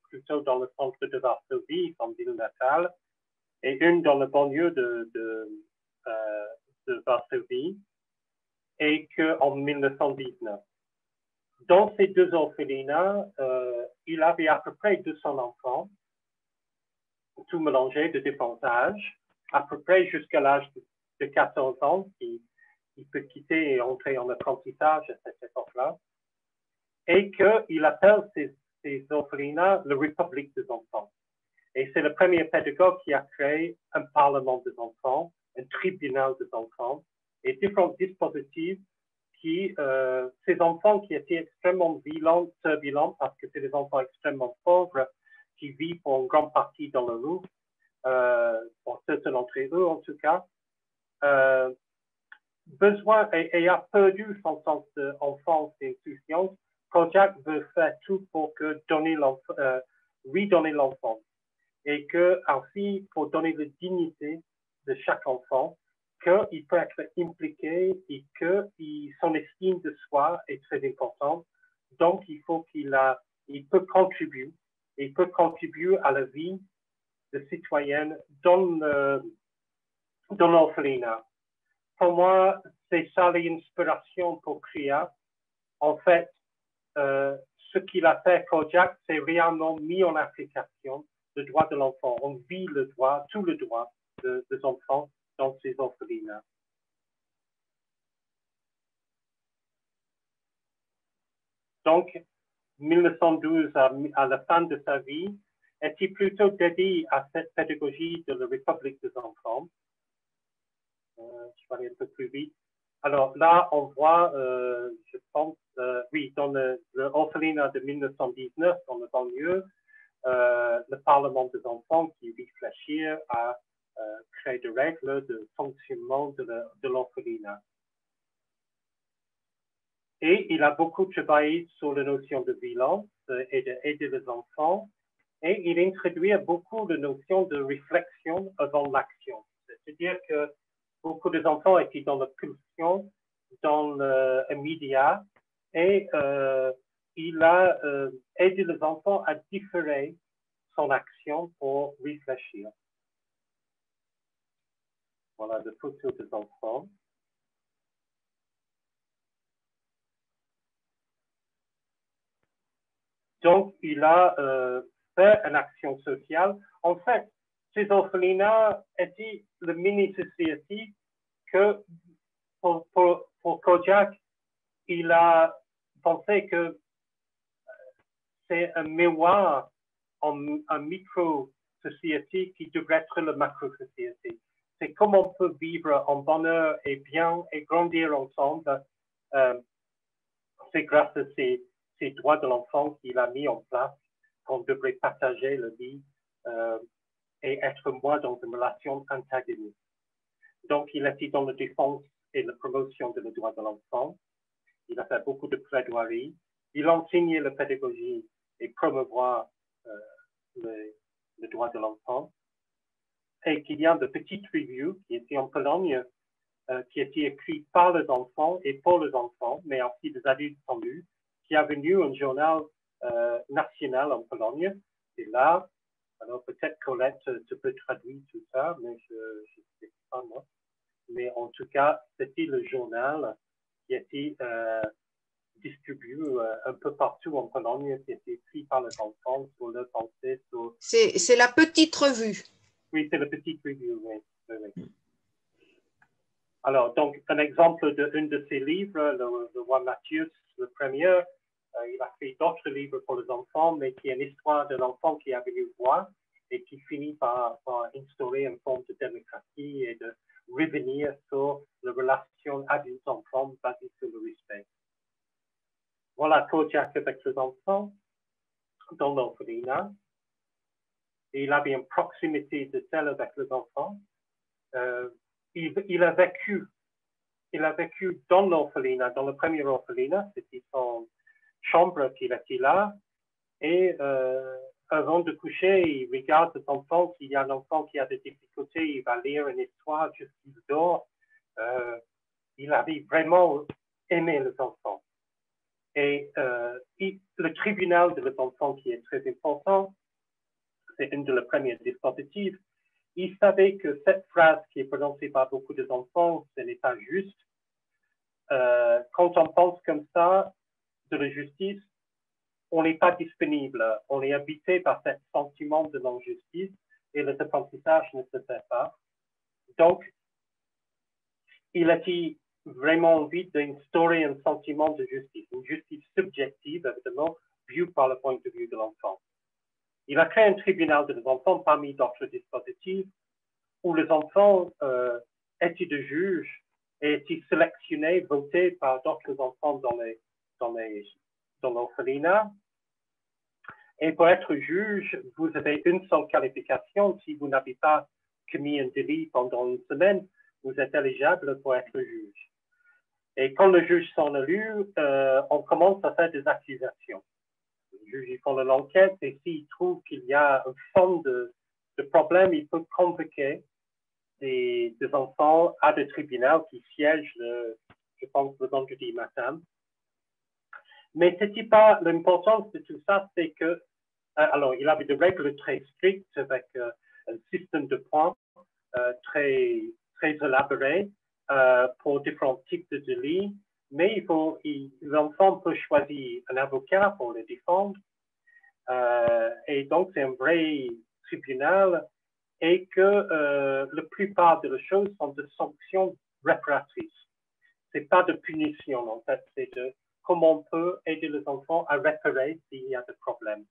A: plutôt dans le centre de Varsovie, son ville natale, et une dans le banlieue de Varsovie, et qu'en 1919. Dans ces deux orphelinats, il avait à peu près 200 enfants, tout mélangé de différents âges, à peu près jusqu'à l'âge de 14 ans, qui peut quitter et entrer en apprentissage à cette époque-là, et qu'il appelle ces orphelinats la République des enfants. Et c'est le premier pédagogue qui a créé un parlement des enfants, un tribunal des enfants, et différents dispositifs ces enfants qui étaient extrêmement turbulents, parce que c'est des enfants extrêmement pauvres, qui vivent pour une grande partie dans la rue, pour certains d'entre eux en tout cas, et a perdu son sens d'enfance et d'insouciance. Kojak veut faire tout pour redonner l'enfant. Et que, ainsi, pour donner la dignité de chaque enfant, qu'il peut être impliqué et que son estime de soi est très importante. Donc, il faut il peut contribuer il peut contribuer à la vie de citoyenne dans l'orphelinat. Pour moi, c'est ça l'inspiration pour CRIA. En fait, ce qu'il a fait, Kojak, c'est réellement mis en application le droit de l'enfant. On vit le droit, tout le droit des enfants dans ces orphelinats. Donc, 1912, à la fin de sa vie, était plutôt dédié à cette pédagogie de la République des enfants. Je vais aller un peu plus vite. Alors là, on voit, je pense, oui, dans l'orphelinat de 1919, dans le banlieue, le Parlement des enfants qui réfléchit à créer des règles de fonctionnement de l'orphelinat. Et il a beaucoup travaillé sur la notion de violence et d'aider les enfants. Et il introduit beaucoup de notions de réflexion avant l'action. C'est-à-dire que beaucoup d'enfants étaient dans la pulsion, dans l'immédiat, et il a aidé les enfants à différer son action pour réfléchir. Voilà le photo des enfants. Donc, il a fait une action sociale. En fait, ces orphelinats étaient le mini-société que pour Kojak, il a pensé que c'est un miroir, un micro-société qui devrait être la macro-société. C'est comment on peut vivre en bonheur et bien et grandir ensemble. C'est grâce à ces droits de l'enfant qu'il a mis en place qu'on devrait partager la vie et être moins dans une relation antagoniste. Donc, il était dans la défense et la promotion de le droit de l'enfant. Il a fait beaucoup de plaidoiries. Il enseignait la pédagogie et promouvoir le droit de l'enfant. Et qu'il y a de petites reviews qui étaient en Pologne, qui étaient écrites par les enfants et pour les enfants, mais aussi des adultes sans lu, qui a venu un journal national en Pologne. Et là, alors peut-être Colette, tu peux traduire tout ça, mais je ne sais pas moi. Mais en tout cas, c'était le journal qui était distribué un peu partout en Pologne, qui était écrit par les enfants sur leur pensée.
B: C'est la petite revue.
A: Oui, c'est la petite revue, oui. Oui. Alors, donc, un exemple d'un de ses livres, le roi Matthias, le premier, il a fait d'autres livres pour les enfants, mais qui est une histoire de l'enfant qui a venu voir et qui finit par instaurer une forme de démocratie et de revenir sur la relation adulte-enfant basée sur le respect. Voilà Kojak avec les enfants dans l'orphelinat. Il avait une proximité de celle avec les enfants. Il a vécu dans l'orphelinat, dans le premier orphelinat, c'était son chambre qu'il était là, et avant de coucher, il regarde cet enfant, s'il y a un enfant qui a des difficultés, il va lire une histoire jusqu'il dort. Il avait vraiment aimé les enfants. Et le tribunal de les enfants, qui est très important, c'est une de les premières dispositifs, il savait que cette phrase qui est prononcée par beaucoup d'enfants, ce n'est pas juste. Quand on pense comme ça de la justice, on n'est pas disponible. On est habité par ce sentiment de non-justice et les apprentissages ne se fait pas. Donc, il a vraiment envie d'instaurer un sentiment de justice, une justice subjective, évidemment, vue par le point de vue de l'enfant. Il a créé un tribunal des enfants parmi d'autres dispositifs où les enfants étaient des juges et étaient sélectionnés, votés par d'autres enfants dans l'orphelinat. Et pour être juge, vous avez une seule qualification. Si vous n'avez pas commis un délit pendant une semaine, vous êtes éligible pour être juge. Et quand le juge s'en élu, on commence à faire des accusations. Le juge, il fait l'enquête et s'il trouve qu'il y a un fond de problème, il peut convoquer des enfants à des tribunaux qui siègent, je pense, le vendredi matin. Mais ce n'était pas l'importance de tout ça, c'est que Alors, il avait des règles très strictes avec un système de points très élaboré pour différents types de délits, mais l'enfant peut choisir un avocat pour le défendre. Et donc, c'est un vrai tribunal et que la plupart des choses sont de sanctions réparatrices. C'est pas de punition, en fait, c'est de comment on peut aider les enfants à réparer s'il y a des problèmes.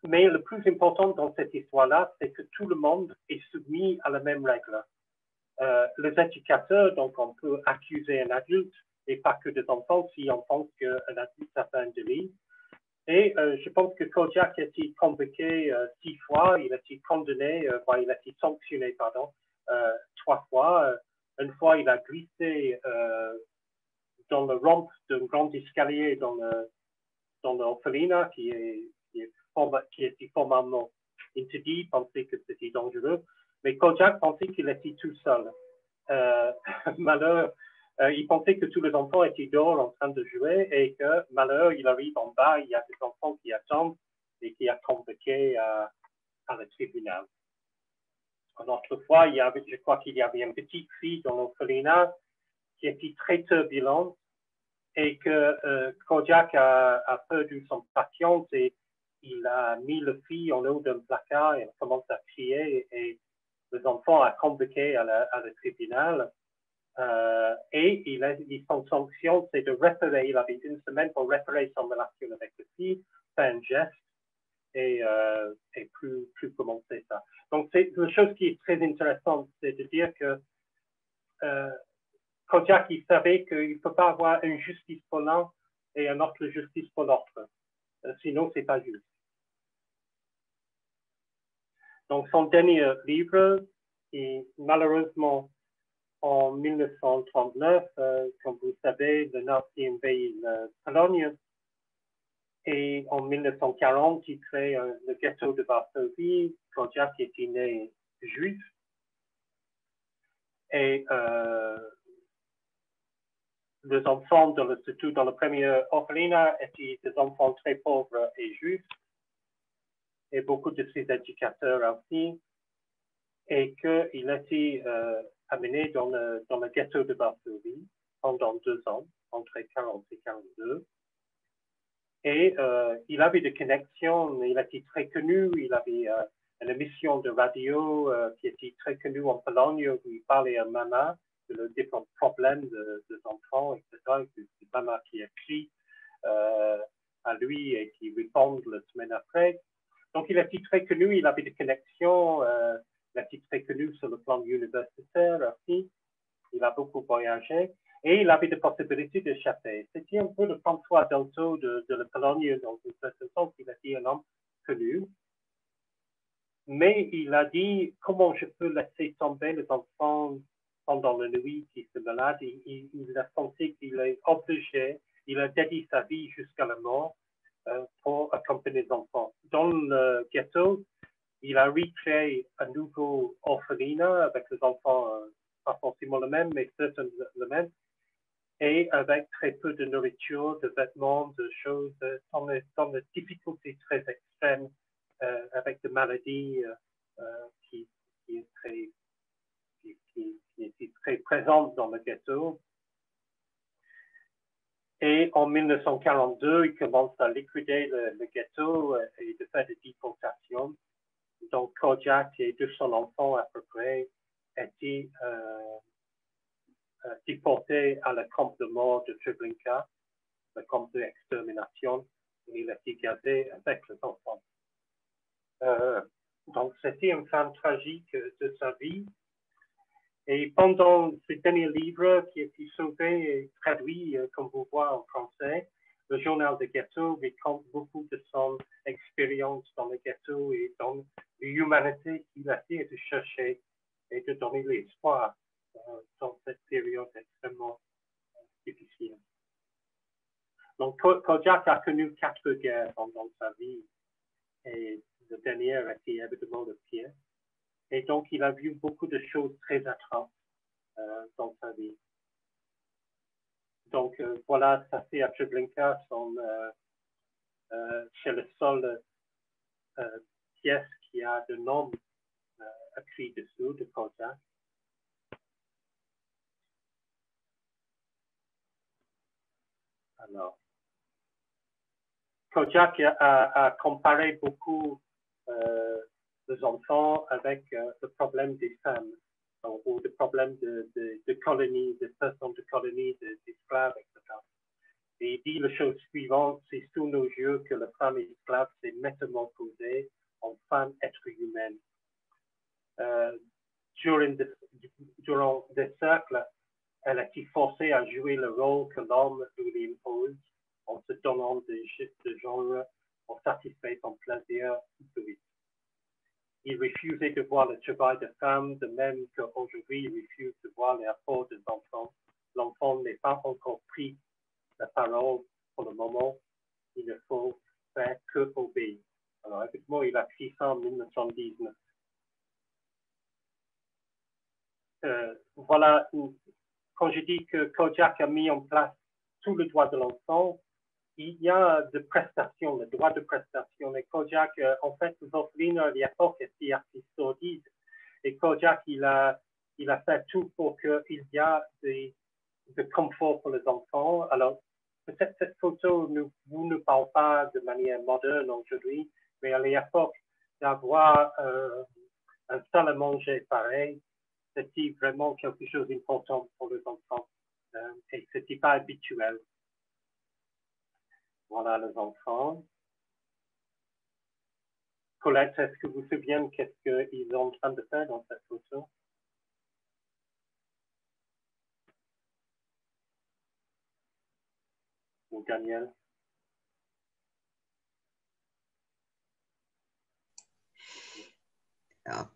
A: Mais le plus important dans cette histoire-là, c'est que tout le monde est soumis à la même règle. Les éducateurs, donc on peut accuser un adulte et pas que des enfants si on pense qu'un adulte a fait un délit. Et je pense que Kojak a été convoqué 6 fois, il a été condamné, il a été sanctionné, pardon, 3 fois. Une fois, il a glissé dans le rampe d'un grand escalier dans l'orphelinat qui était formellement interdit, pensait que c'était dangereux. Mais Kojak pensait qu'il était tout seul. Malheur, il pensait que tous les enfants étaient dehors en train de jouer et que, malheur, il arrive en bas, il y a des enfants qui attendent et qui a convoqué à le tribunal. Une autre fois, je crois qu'il y avait une petite fille dans l'orphelinat qui était très turbulente et que Kojak a perdu son patience et il a mis la fille en haut d'un placard et elle commence à crier et les enfants a convoqué à le tribunal. Et son sanction, c'est de réparer. Il avait une semaine pour réparer son relation avec la fille, faire un geste et plus commencer ça. Donc, c'est une chose qui est très intéressante, c'est de dire que Kojak, il savait qu'il ne peut pas avoir une justice pour l'un et une autre justice pour l'autre. Sinon, c'est pas juste. Donc, son dernier livre, et malheureusement, en 1939, comme vous savez, le Nazi envahit la Pologne. Et en 1940, il crée le ghetto de Varsovie. Kojak était né juif. Et les enfants, surtout dans le premier orphelinat, étaient des enfants très pauvres et juifs. Et beaucoup de ses éducateurs aussi. Et qu'il a été amené dans le ghetto de Varsovie pendant 2 ans, entre 1940 et 1942. Et il avait des connexions, il a été très connu, il avait une émission de radio qui était très connue en Pologne où il parlait à Mama de différents problèmes des enfants, etc. C'est Mama qui écrit à lui et qui répond la semaine après. Donc il a été très connu, il avait des connexions, il a été très connu sur le plan universitaire aussi, il a beaucoup voyagé. Et il avait des possibilités d'échapper. C'était un peu le François Dolto de la Pologne, dans une certaine sens, il a dit un homme connu. Mais il a dit, comment je peux laisser tomber les enfants pendant la nuit qui se maladent. Il a senti qu'il est obligé, il a dédié sa vie jusqu'à la mort pour accompagner les enfants. Dans le ghetto, il a recréé un nouveau orphelinat avec les enfants, pas forcément le même, mais certains le même. Et avec très peu de nourriture, de vêtements, de choses, dans des difficultés très extrêmes, avec des maladies qui étaient très présentes dans le ghetto. Et en 1942, il commence à liquider le ghetto et de faire des déportations. Donc, Kojak et 200 enfants à peu près étaient déporté à la camp de mort de Treblinka, le camp d'extermination, et il a été gardé avec les enfants. Donc, c'était une fin tragique de sa vie. Et pendant ce dernier livre qui a été sauvé et traduit, comme vous voyez en français, le journal de ghetto raconte beaucoup de son expérience dans le ghetto et dans l'humanité qu'il a fait de chercher et de donner l'espoir dans cette période extrêmement difficile. Donc, Kojak a connu 4 guerres pendant sa vie et la dernière était évidemment le pire. Et donc, il a vu beaucoup de choses très atroces dans sa vie. Donc, voilà, ça fait à Treblinka C'est le seul pièce qui a de nom écrit dessous de Kojak. Alors, Kojak a comparé beaucoup les enfants avec le problème des femmes ou le problème de colonies, de personnes de colonies, d'esclaves, etc. Et il dit la chose suivante, c'est sous nos yeux que la femme esclave s'est métamorphosée en femme être humaine. Durant des siècles, elle a été forcée à jouer le rôle que l'homme lui impose en se donnant des gestes de genre pour satisfaire son plaisir égoïste. Il refusait de voir le travail de femme, de même qu'aujourd'hui, il refuse de voir les rapports des enfants. L'enfant n'est pas encore pris la parole pour le moment. Il ne faut faire que obéir. Alors, effectivement, il a pris ça en 1919. Voilà, quand je dis que Kojak a mis en place tout le droit de l'enfant, il y a de prestations, le droit de prestation. Et Kojak, en fait, Zoflin, à l'époque, était artiste sordide. Et Kojak, il a fait tout pour qu'il y ait de confort pour les enfants. Alors, peut-être cette photo vous ne parle pas de manière moderne aujourd'hui, mais à l'époque, d'avoir un salle à manger pareil, c'était vraiment quelque chose d'important pour les enfants. Et ce n'était pas habituel. Voilà les enfants. Colette, est-ce que vous vous souvenez qu'est-ce qu'ils sont en train de faire dans cette photo? Ou Daniel?
B: Alors,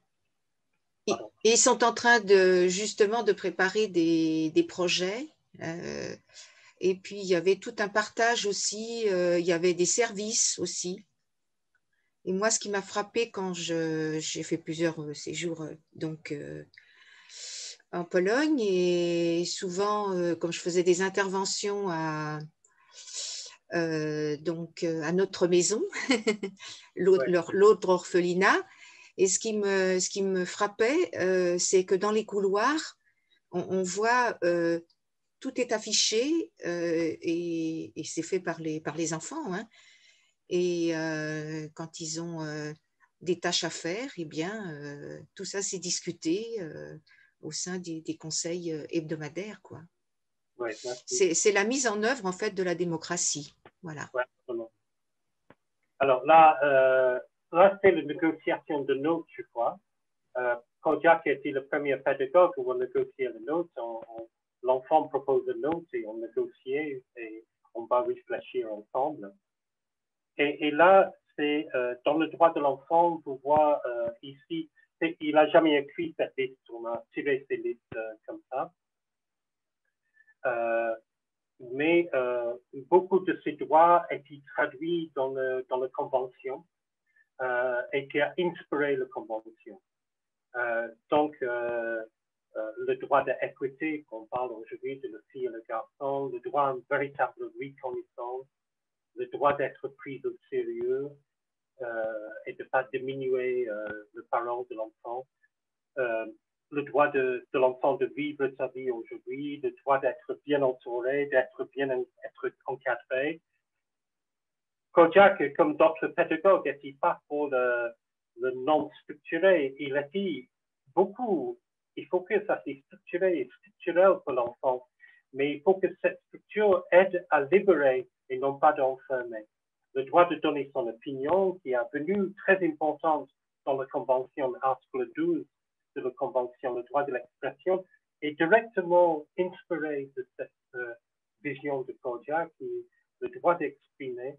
B: ils sont en train de justement de préparer des projets. Et puis, il y avait tout un partage aussi. Il y avait des services aussi. Et moi, ce qui m'a frappé quand j'ai fait plusieurs séjours donc, en Pologne, et souvent, comme je faisais des interventions donc, à notre maison, l'autre orphelinat, et ce qui me frappait, c'est que dans les couloirs, on voit tout est affiché et c'est fait par les enfants. Hein. Et quand ils ont des tâches à faire, eh bien, tout ça c'est discuté au sein des conseils hebdomadaires, quoi.
A: Ouais,
B: c'est la mise en œuvre en fait de la démocratie. Voilà.
A: Ouais, alors là, c'est la négociation de notes, je crois. Kojak était le premier pédagogue où on négociait les notes. L'enfant propose une note et on négocie et on va réfléchir ensemble. Et là, c'est dans le droit de l'enfant, vous voyez ici, il n'a jamais écrit cette liste, on a tiré ces listes comme ça. Mais beaucoup de ces droits étaient traduits dans la Convention et qui a inspiré la Convention. Donc, le droit d'équité, qu'on parle aujourd'hui de la fille et le garçon, le droit à une véritable reconnaissance, le droit d'être pris au sérieux et de ne pas diminuer le parent de l'enfant, le droit de l'enfant de vivre sa vie aujourd'hui, le droit d'être bien entouré, d'être encadré. Kojak, comme d'autres pédagogues, n'était pas pour le non-structuré. Il a dit beaucoup, il faut que ça soit structuré et structurel pour l'enfant, mais il faut que cette structure aide à libérer et non pas d'enfermer. Le droit de donner son opinion, qui est devenu très important dans la Convention, article 12 de la Convention, le droit de l'expression, est directement inspiré de cette vision de Kojak, le droit d'exprimer,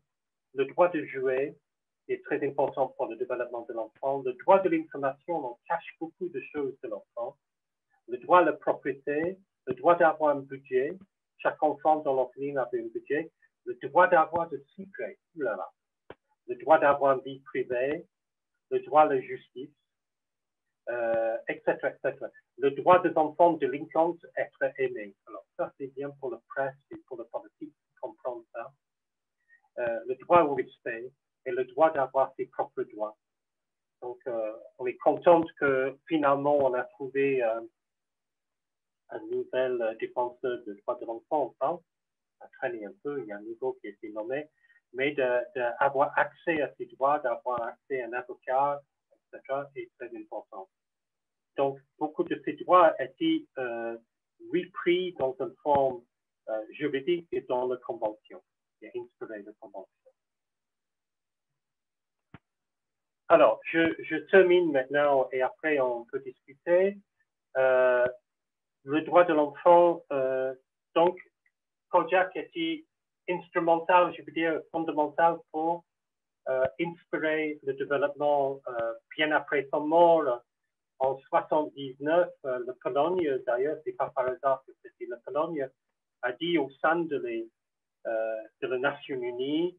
A: le droit de jouer, qui est très important pour le développement de l'enfant, le droit de l'information, on cache beaucoup de choses de l'enfant, le droit à la propriété, le droit d'avoir un budget, chaque enfant dans l'orphelinat avait un budget, le droit d'avoir de secret, le droit d'avoir une vie privée, le droit à la justice, etc., etc. Le droit des enfants délinquants d'être aimés. Alors, ça, c'est bien pour la presse et pour la politique de comprendre ça. le droit au respect et le droit d'avoir ses propres droits. Donc, on est content que finalement, on a trouvé un nouvel défenseur des droits de l'enfant en France. Ça traîne un peu, il y a un nouveau qui a été nommé, mais d'avoir accès à ces droits, d'avoir accès à un avocat, etc., est très important. Donc, beaucoup de ces droits ont été repris dans une forme juridique et dans la Convention, qui a inspiré la Convention. Alors, je termine maintenant et après on peut discuter. Le droit de l'enfant, donc, Kojak était instrumental, je veux dire, fondamental pour inspirer le développement bien après son mort. En 79, la Pologne, d'ailleurs, c'est pas par hasard que c'était la Pologne, a dit au sein de la Nations Unies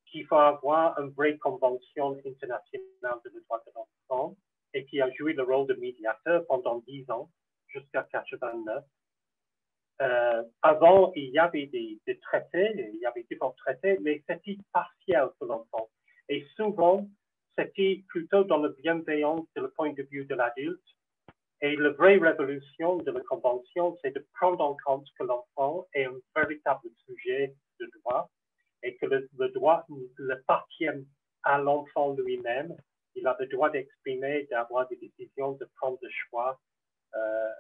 A: qu'il faut avoir une vraie convention internationale de le droit de l'enfant et qui a joué le rôle de médiateur pendant 10 ans, jusqu'à 89. Avant, il y avait des traités, il y avait différents traités, mais c'était partiel pour l'enfant. Et souvent, c'était plutôt dans la bienveillance de le point de vue de l'adulte. Et la vraie révolution de la Convention, c'est de prendre en compte que l'enfant est un véritable sujet de droit et que le droit ne appartient à l'enfant lui-même. Il a le droit d'exprimer, d'avoir des décisions, de prendre des choix,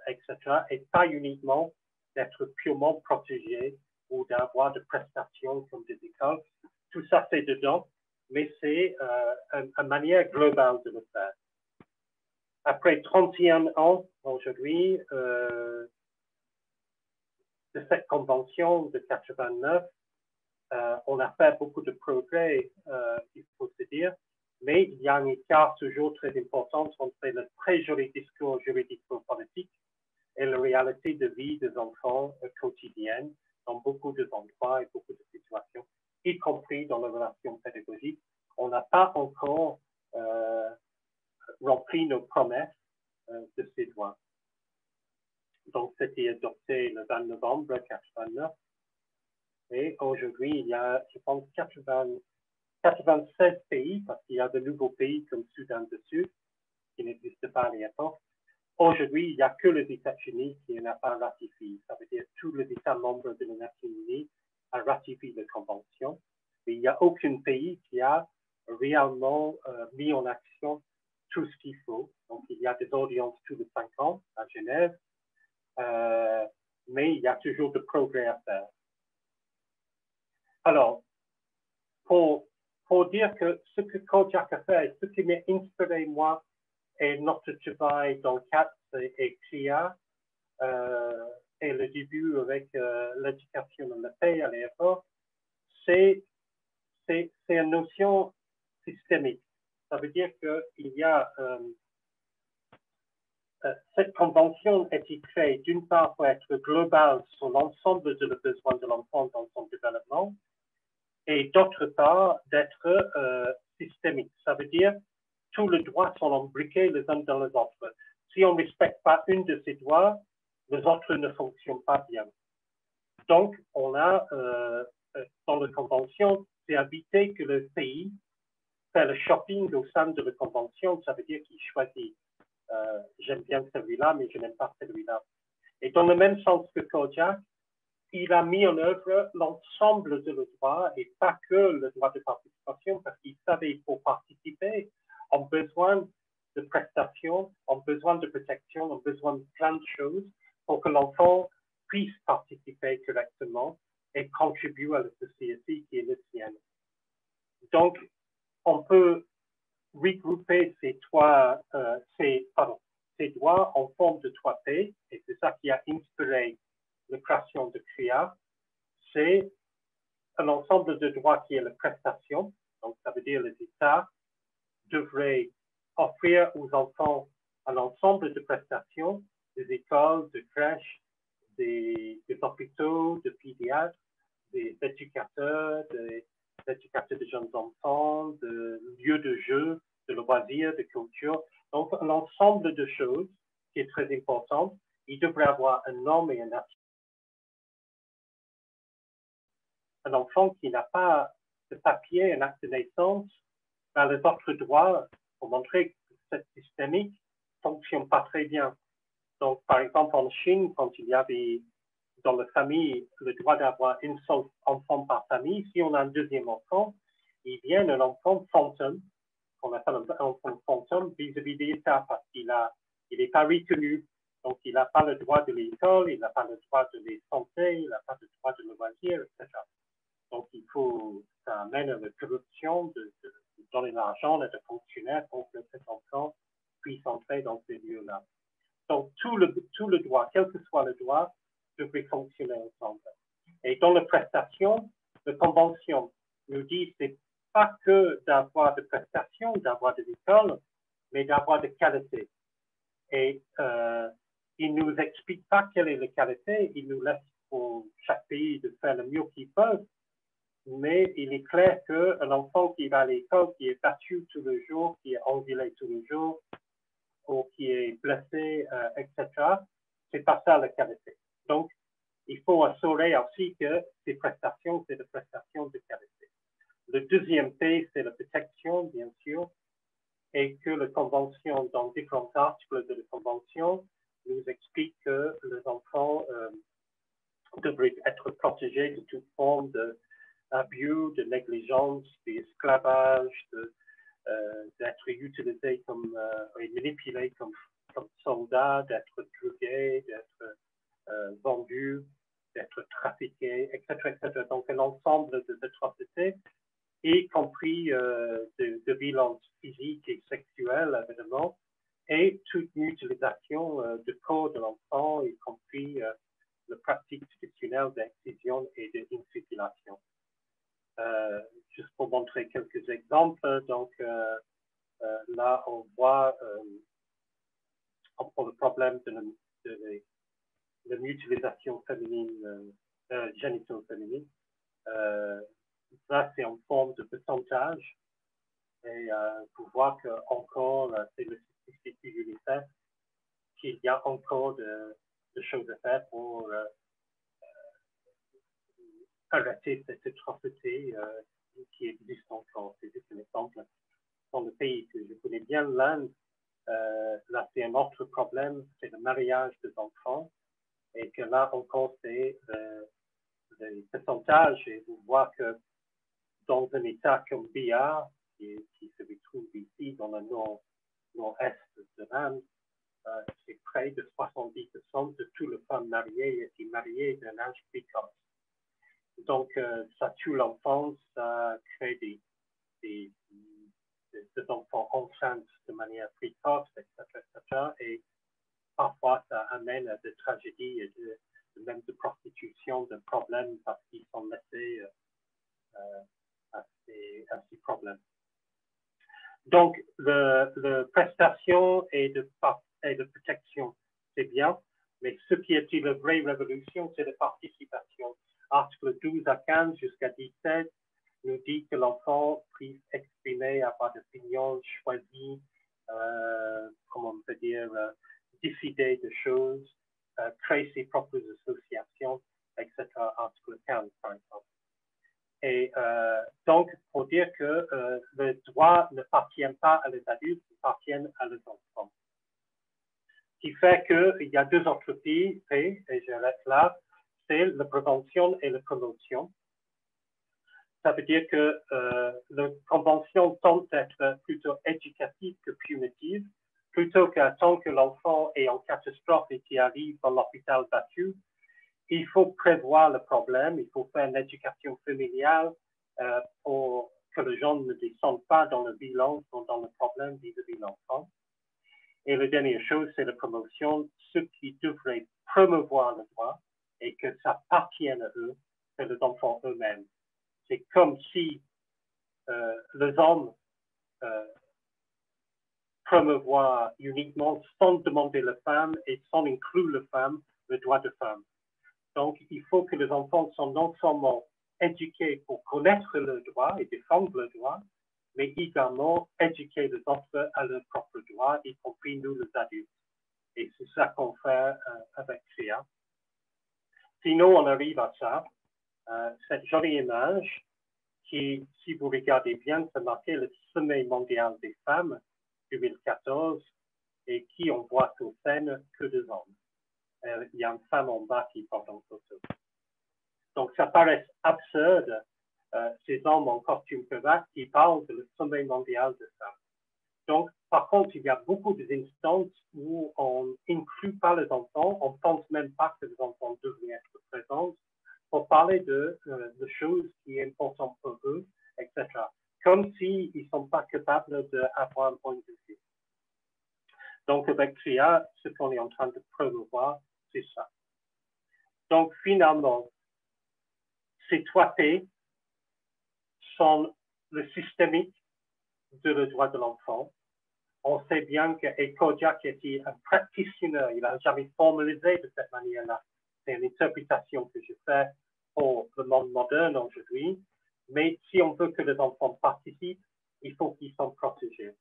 A: etc. Et pas uniquement d'être purement protégé ou d'avoir des prestations comme des écoles. Tout ça, c'est dedans, mais c'est une manière globale de le faire. Après 31 ans aujourd'hui de cette convention de 89, on a fait beaucoup de progrès, il faut se dire, mais il y a un écart toujours très important entre le très joli discours juridico-politique et la réalité de vie des enfants quotidienne dans beaucoup d'endroits et beaucoup de situations, y compris dans la relation pédagogique. On n'a pas encore rempli nos promesses de ces droits. Donc, c'était adopté le 20 novembre 89. Et aujourd'hui, il y a, je pense, 96 pays, parce qu'il y a de nouveaux pays comme Soudan du Sud, qui n'existent pas à l'époque. Aujourd'hui, il n'y a que les États-Unis qui n'ont pas ratifié. Ça veut dire que tous les États membres de la Nations Unies ont ratifié la Convention. Et il n'y a aucun pays qui a réellement mis en action tout ce qu'il faut. Donc, il y a des audiences tous les 5 ans à Genève, mais il y a toujours de progrès à faire. Alors, pour dire que ce que Kojak a fait, ce qui m'a inspiré, moi, et notre travail dans CATS et CRIA, et le début avec l'éducation de la paix à l'époque, c'est une notion systémique. Ça veut dire qu'il y a cette convention a été créée d'une part pour être globale sur l'ensemble des besoins de l'enfant dans son développement et d'autre part d'être systémique. Ça veut dire tous les droits sont imbriqués les uns dans les autres. Si on ne respecte pas une de ces droits, les autres ne fonctionnent pas bien. Donc, on a dans la convention, c'est éviter que le pays fait le shopping au sein de la convention. Ça veut dire qu'il choisit. J'aime bien celui-là, mais je n'aime pas celui-là. Et dans le même sens que Kojak, il a mis en œuvre l'ensemble de le droit et pas que le droit de participation, parce qu'il savait qu'il faut participer, on a besoin de prestations, on a besoin de protection, on a besoin de plein de choses pour que l'enfant puisse participer correctement et contribuer à la société qui est la sienne. Donc, on peut regrouper ces droits en forme de 3P, et c'est ça qui a inspiré la création de CRIA. C'est un ensemble de droits qui est la prestation, donc ça veut dire les États devraient offrir aux enfants un ensemble de prestations, des écoles, de crèches, des hôpitaux, de pédiatres, des éducateurs, des éducateurs de jeunes enfants, de lieux de jeu, de loisirs, de culture. Donc, un ensemble de choses qui est très important. Il devrait avoir un homme et un enfant qui n'a pas de papier, un acte de naissance, ben, les autres droits, pour montrer que cette systémique ne fonctionne pas très bien. Donc, par exemple, en Chine, quand il y a dans la famille le droit d'avoir une seule enfant par famille, si on a un deuxième enfant, il vient un enfant fantôme, qu'on appelle un enfant fantôme vis-à-vis de l'État, parce qu'il n'est pas retenu. Donc, il n'a pas le droit de l'école, il n'a pas le droit de la santé, il n'a pas le droit de loisirs, etc. Donc, ça amène à la corruption de donner l'argent à des fonctionnaires pour que cet enfant puisse entrer dans ces lieux-là. Donc, tout le droit, quel que soit le droit, devrait fonctionner ensemble. Et dans la prestation, la convention nous dit que ce n'est pas que d'avoir de prestations, d'avoir de l'école, mais d'avoir de qualité. Et il ne nous explique pas quelle est la qualité, il nous laisse pour chaque pays de faire le mieux qu'ils peuvent, mais il est clair qu'un enfant qui va à l'école, qui est battu tous les jours, qui est engueulé tous les jours, ou qui est blessé, etc., c'est pas ça la qualité. Donc, il faut assurer aussi que ces prestations, c'est des prestations de qualité. Le deuxième P, c'est la protection, bien sûr, et que la Convention, dans différents articles de la Convention, nous explique que les enfants devraient être protégés de toute forme d'abus, de négligence, d'esclavage, d'être utilisés et manipulés comme soldats, d'être drogués, d'être vendus, d'être trafiqués, etc., etc. Donc, un ensemble d'atrocités, y compris de violences physiques et sexuelles, évidemment, et toute mutilation du corps de l'enfant, y compris la pratique traditionnelle d'excision et d'infibulation. Juste pour montrer quelques exemples, donc là, on voit pour le problème de la mutilation féminine, génitale féminine. Ça, c'est en forme de pourcentage. Et pour voir qu'encore, c'est le statistique du UNICEF, qu'il y a encore de choses à faire pour arrêter cette atrocité qui existe encore. C'est juste un exemple. Dans le pays que je connais bien, l'Inde, là, c'est un autre problème, c'est le mariage des enfants. Et que là, encore, c'est le pourcentage. Et vous voyez que dans un État comme Bihar, qui se trouve ici dans le nord-est de l'Inde, c'est près de 70% de toutes les femmes mariées étaient mariées d'un âge précoce. Donc, ça tue l'enfance, ça crée des enfants enceintes de manière précoce, etc. Et parfois, ça amène à des tragédies et même de prostitution, de problèmes parce qu'ils sont laissés à ces problèmes. Donc, la prestation et de protection, c'est bien, mais ce qui est la vraie révolution, c'est la participation. Article 12 à 15 jusqu'à 17 nous dit que l'enfant puisse exprimer, avoir des opinions, choisir, comment on peut dire, décider de choses, créer ses propres associations, etc. Article 15, par exemple. Et donc, pour dire que le droit ne appartient pas à les adultes, il appartient à les enfants. Ce qui fait qu'il y a deux autres P, et j'arrête là, c'est la prévention et la promotion. Ça veut dire que la convention tente d'être plutôt éducative que punitive, plutôt qu'attendre que l'enfant est en catastrophe et qu'il arrive dans l'hôpital battu. Il faut prévoir le problème, il faut faire une éducation familiale pour que les gens ne descendent pas dans le bilan ou dans le problème vis-à-vis de l'enfant. Et la dernière chose, c'est la promotion. Ceux qui devraient promouvoir le droit et que ça appartienne à eux, c'est les enfants eux-mêmes. C'est comme si les hommes promouvoient uniquement sans demander la femme et sans inclure la femme le droit de femme. Donc, il faut que les enfants soient non seulement éduqués pour connaître le droit et défendre le droit, mais également éduquer les autres à leurs propres droits, y compris nous, les adultes. Et c'est ça qu'on fait avec CA. Sinon, on arrive à ça, cette jolie image qui, si vous regardez bien, c'est marqué le sommet mondial des femmes 2014 et qui on voit sur scène que 2 hommes. Il y a une femme en bas qui porte en photo. Donc, ça paraît absurde, ces hommes en costume cravate qui parlent de le sommet mondial de femmes. Donc, par contre, il y a beaucoup d'instances où on n'inclut pas les enfants, on ne pense même pas que les enfants devraient être présents pour parler de choses qui sont importantes pour eux, etc. Comme s'ils ne sont pas capables d'avoir un point de vue. Donc, avec CRIA, ce qu'on est en train de promouvoir, c'est ça. Donc, finalement, ces 3 P sont le systémique de le droit de l'enfant. On sait bien que Kojak était un praticien, il n'a jamais formalisé de cette manière-là. C'est une interprétation que je fais pour le monde moderne aujourd'hui. Mais si on veut que les enfants participent, il faut qu'ils soient protégés.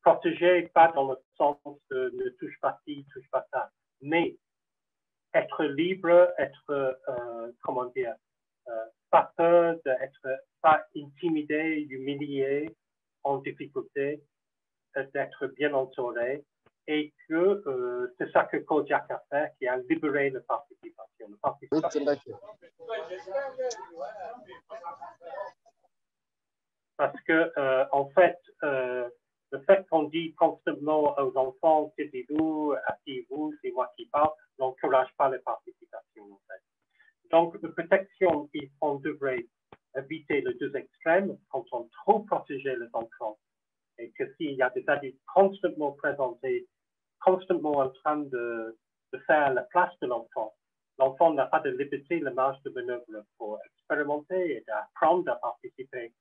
A: Protégés, pas dans le sens de ne touche pas ci, touche pas ça, mais être libre, être, comment dire, pas peur, d'être pas intimidé, humilié, en difficulté, d'être bien entouré, et que c'est ça que Kojak a fait, qui a libéré la participation. Parce que, en fait, le fait qu'on dit constamment aux enfants, taisez-vous, asseyez-vous, c'est moi qui parle, n'encourage pas la participation, en fait. Donc, la protection, on devrait éviter les 2 extrêmes, quand on trop protéger les enfants, et que s'il y a des adultes constamment présentés, constamment en train de faire la place de l'enfant, l'enfant n'a pas de liberté, la marge de manœuvre pour expérimenter et d'apprendre à participer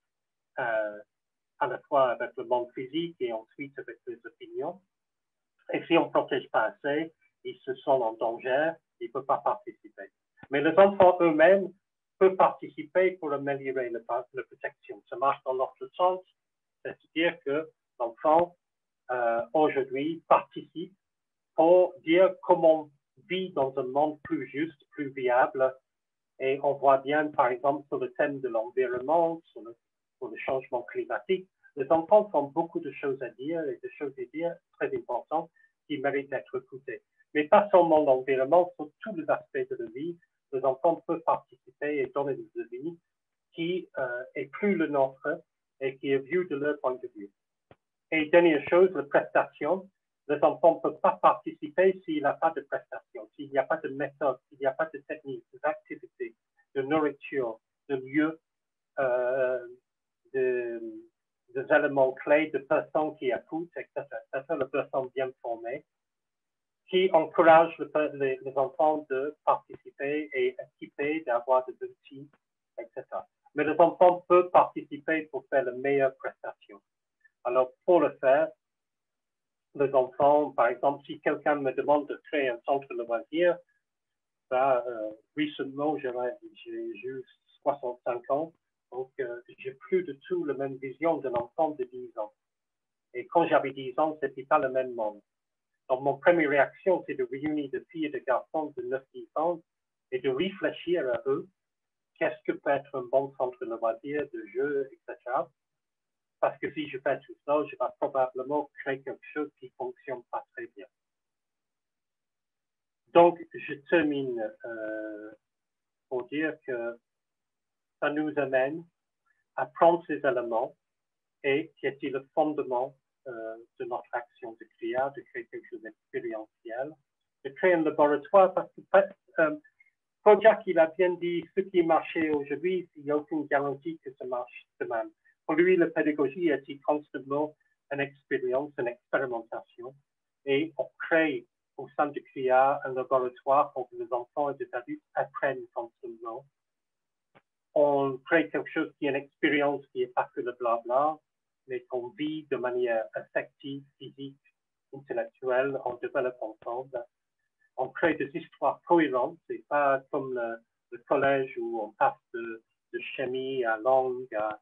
A: à la fois avec le monde physique et ensuite avec les opinions. Et si on ne protège pas assez, ils se sentent en danger, ils ne peuvent pas participer. Mais les enfants eux-mêmes peuvent participer pour améliorer la protection. Ça marche dans l'autre sens, c'est-à-dire que l'enfant, aujourd'hui, participe pour dire comment on vit dans un monde plus juste, plus viable. Et on voit bien, par exemple, sur le thème de l'environnement, sur le changement climatique, les enfants ont beaucoup de choses à dire et des choses à dire très importantes qui méritent d'être écoutées. Mais pas seulement l'environnement, sur tous les aspects de la vie, les enfants peuvent participer et donner des avis qui est plus le nôtre et qui est vu de leur point de vue. Et dernière chose, la prestation. Les enfants ne peuvent pas participer s'il n'y a pas de prestation, s'il n'y a pas de méthode, s'il n'y a pas de technique, d'activité, de nourriture, de lieu, des éléments clés, de personnes qui écoutent, etc. C'est les personnes bien formées qui encouragent les enfants de participer et équipés d'avoir des outils, etc. Mais les enfants peuvent participer pour faire la meilleure prestation. Alors, pour le faire, les enfants, par exemple, si quelqu'un me demande de créer un centre de loisirs, récemment, j'ai eu 65 ans, donc j'ai plus du tout la même vision d'un enfant de 10 ans. Et quand j'avais 10 ans, c'était pas le même monde. Donc, mon première réaction, c'est de réunir des filles et des garçons de 9-10 ans et de réfléchir à eux. Qu'est-ce que peut être un bon centre de loisirs, de jeux, etc. Parce que si je fais tout ça, je vais probablement créer quelque chose qui ne fonctionne pas très bien. Donc, je termine pour dire que ça nous amène à prendre ces éléments et qui étaient le fondement de notre action de CRIA, de créer quelque chose d'expérientiel, de créer un laboratoire, parce que Kojak, il a bien dit, ce qui marchait aujourd'hui, il n'y a aucune garantie que ça marche demain. Pour lui, la pédagogie est constamment une expérience, une expérimentation, et on crée au sein de CRIA un laboratoire pour que les enfants et les adultes apprennent constamment. On crée quelque chose qui est une expérience qui n'est pas que le blabla, mais qu'on vit de manière affective, physique, intellectuelle, on développe ensemble. On crée des histoires cohérentes, c'est pas comme le collège où on passe de chimie à langue, à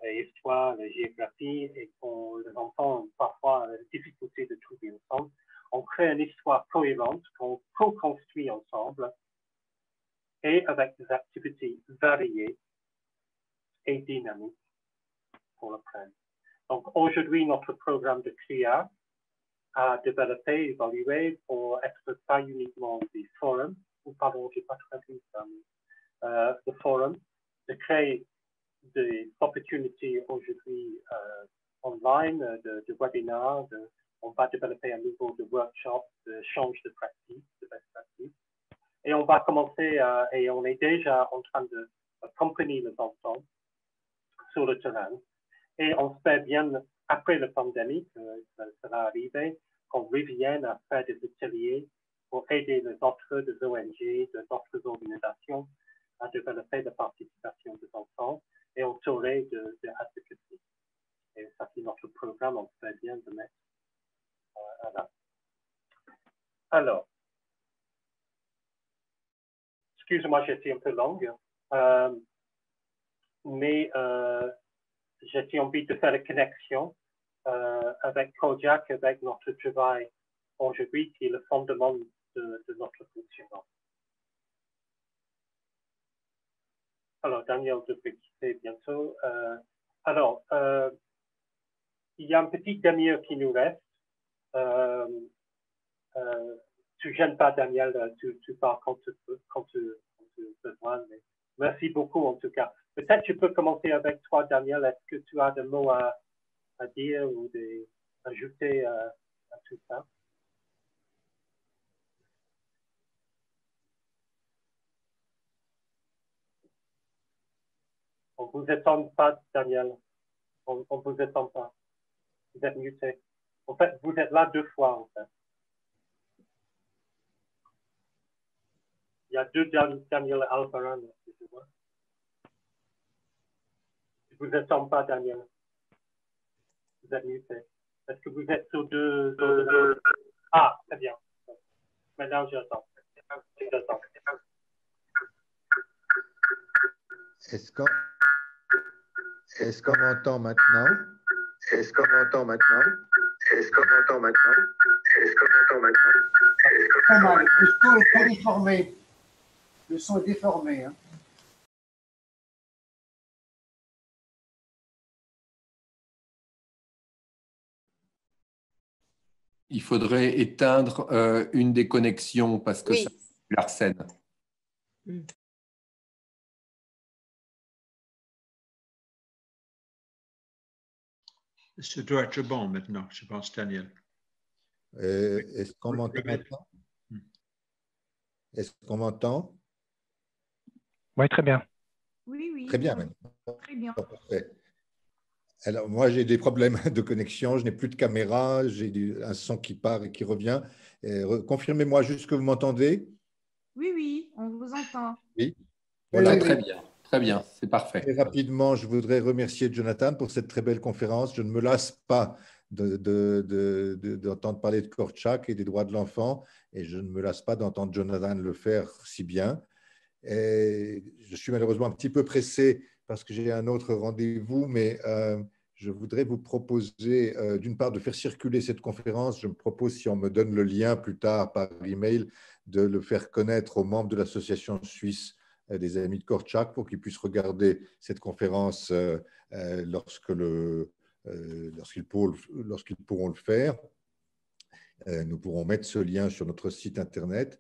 A: l'histoire, la géographie, et qu'on les enfants ont parfois la difficulté de trouver ensemble. On crée une histoire cohérente qu'on co-construit ensemble et avec des activités variées et dynamique pour le prenne. Donc, aujourd'hui, notre programme de CRIA a développé, évalué pour être pas uniquement des forums, ou pardon, j'ai pas traduit ça, des forums, de créer des opportunités aujourd'hui online, de webinaires, on va développer un niveau de workshop, de change de pratique, de best practice. Et on va commencer, et on est déjà en train de accompagner les enfants sur le terrain. Et on espère bien, après la pandémie, que ça va arriver, qu'on revienne à faire des ateliers pour aider les autres, des ONG, des autres organisations à développer la participation des enfants et autour de advocacy. Et ça, c'est notre programme, on espère bien de mettre là. Alors, excusez-moi, j'étais un peu longue, mais j'ai envie de faire la connexion avec Kojak, avec notre travail aujourd'hui, qui est le fondement de notre fonctionnement. Alors, Daniel devrait quitter bientôt. Alors, il y a un petit demi-heure qui nous reste. Tu ne gênes pas, Daniel, tu parles quand tu as besoin. Mais merci beaucoup, en tout cas. Peut-être tu peux commencer avec toi, Daniel. Est-ce que tu as des mots à dire ou ajouter à tout ça? On ne vous attend pas, Daniel. On ne vous attend pas. Vous êtes muté. En fait, vous êtes là 2 fois, en fait. Il y a 2 Daniel Alvaran, excusez-moi. Je ne vous attends pas, Daniel. Vous êtes muté. Est-ce que vous êtes sur deux... Ah, très bien. Maintenant, j'attends.
C: Est-ce qu'on m'entend maintenant? Est-ce qu'on m'entend maintenant? Est-ce qu'on m'entend maintenant? Est-ce qu'on m'entend maintenant?
D: Pas mal. Le son est très déformé. Le son est déformé. Hein.
E: Il faudrait éteindre une des connexions parce que ça harcèle.
F: Ça doit être bon maintenant, je pense, Daniel.
C: Est-ce qu'on m'entend maintenant? Est-ce qu'on m'entend?
G: Oui, très bien.
H: Oui, oui.
C: Très bien, maintenant.
H: Très bien.
C: Parfait. Alors, moi, j'ai des problèmes de connexion, je n'ai plus de caméra, j'ai un son qui part et qui revient. Confirmez-moi juste que vous m'entendez.
H: Oui, oui, on vous entend.
C: Oui.
E: Voilà, très bien, c'est parfait.
C: Très rapidement, je voudrais remercier Jonathan pour cette très belle conférence. Je ne me lasse pas d'entendre parler de Korczak et des droits de l'enfant, et je ne me lasse pas d'entendre Jonathan le faire si bien. Et je suis malheureusement un petit peu pressé parce que j'ai un autre rendez-vous, mais je voudrais vous proposer, d'une part, de faire circuler cette conférence. Je me propose, si on me donne le lien plus tard par email, de le faire connaître aux membres de l'association suisse des amis de Korczak pour qu'ils puissent regarder cette conférence lorsqu'ils pourront le faire. Nous pourrons mettre ce lien sur notre site Internet.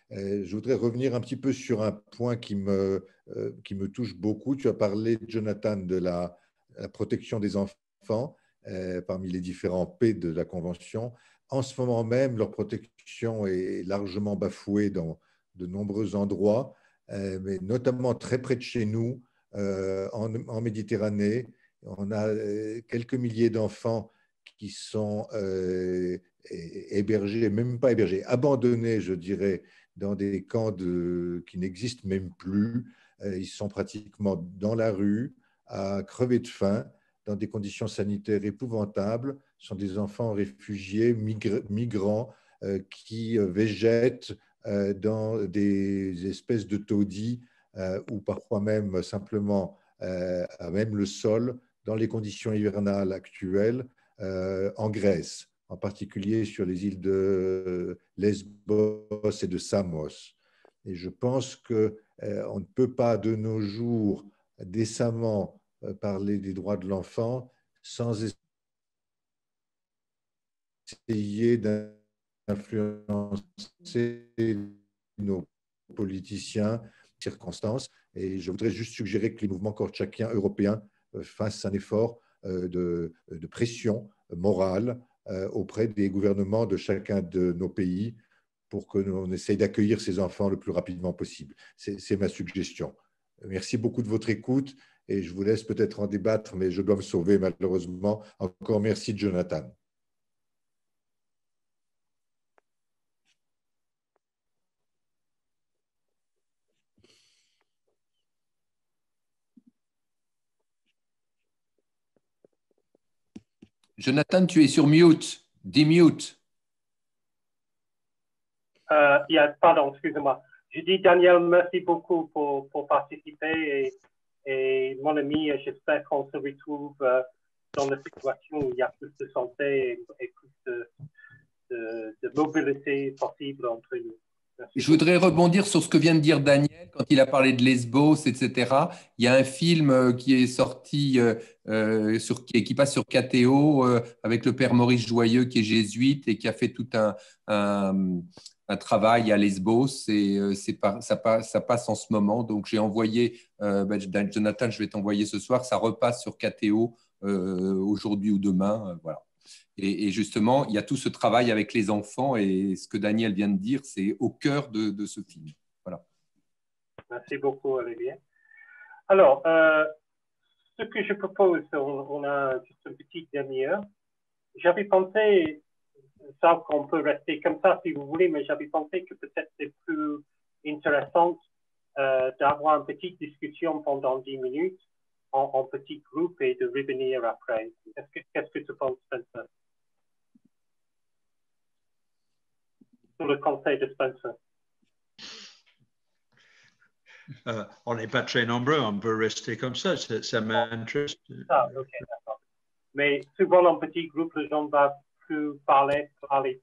C: Je voudrais revenir un petit peu sur un point qui me touche beaucoup. Tu as parlé, Jonathan, de la protection des enfants parmi les différents P de la Convention. En ce moment même, leur protection est largement bafouée dans de nombreux endroits, mais notamment très près de chez nous, en Méditerranée. On a quelques milliers d'enfants qui sont hébergés, même pas hébergés, abandonnés, je dirais, dans des camps qui n'existent même plus. Ils sont pratiquement dans la rue, à crever de faim, dans des conditions sanitaires épouvantables. Ce sont des enfants réfugiés, migrants, qui végètent dans des espèces de taudis ou parfois même simplement à même le sol, dans les conditions hivernales actuelles, en Grèce, en particulier sur les îles de Lesbos et de Samos. Et je pense qu'on ne peut pas de nos jours décemment parler des droits de l'enfant sans essayer d'influencer nos politiciens, circonstances. Et je voudrais juste suggérer que les mouvements kortchakiens européens fassent un effort de pression morale auprès des gouvernements de chacun de nos pays pour que l'on essaye d'accueillir ces enfants le plus rapidement possible. C'est ma suggestion. Merci beaucoup de votre écoute et je vous laisse peut-être en débattre, mais je dois me sauver malheureusement. Encore merci, Jonathan.
E: Jonathan, tu es sur mute. Demute.
A: Pardon, excusez-moi. Je dis, Daniel, merci beaucoup pour participer et mon ami, j'espère qu'on se retrouve dans la situation où il y a plus de santé et plus de mobilité possible entre nous.
E: Je voudrais rebondir sur ce que vient de dire Daniel quand il a parlé de Lesbos, etc. Il y a un film qui est sorti, qui passe sur KTO avec le père Maurice Joyeux qui est jésuite et qui a fait tout un travail à Lesbos. Et ça passe en ce moment. Donc j'ai envoyé, Jonathan, je vais t'envoyer ce soir. Ça repasse sur KTO aujourd'hui ou demain. Voilà. Et justement, il y a tout ce travail avec les enfants et ce que Daniel vient de dire, c'est au cœur de ce film. Voilà.
A: Merci beaucoup, Olivier. Alors, ce que je propose, on a juste une petite demi-heure. J'avais pensé, ça qu'on peut rester comme ça si vous voulez, mais j'avais pensé que peut-être c'est plus intéressant d'avoir une petite discussion pendant 10 minutes en petit groupe et de revenir après. Qu'est-ce que tu penses, Spencer? Sur le conseil de Spencer.
F: On n'est pas très nombreux, on peut rester comme ça m'intéresse.
A: Ah, ok, d'accord. Mais souvent, en petit groupe, les gens vont plus parler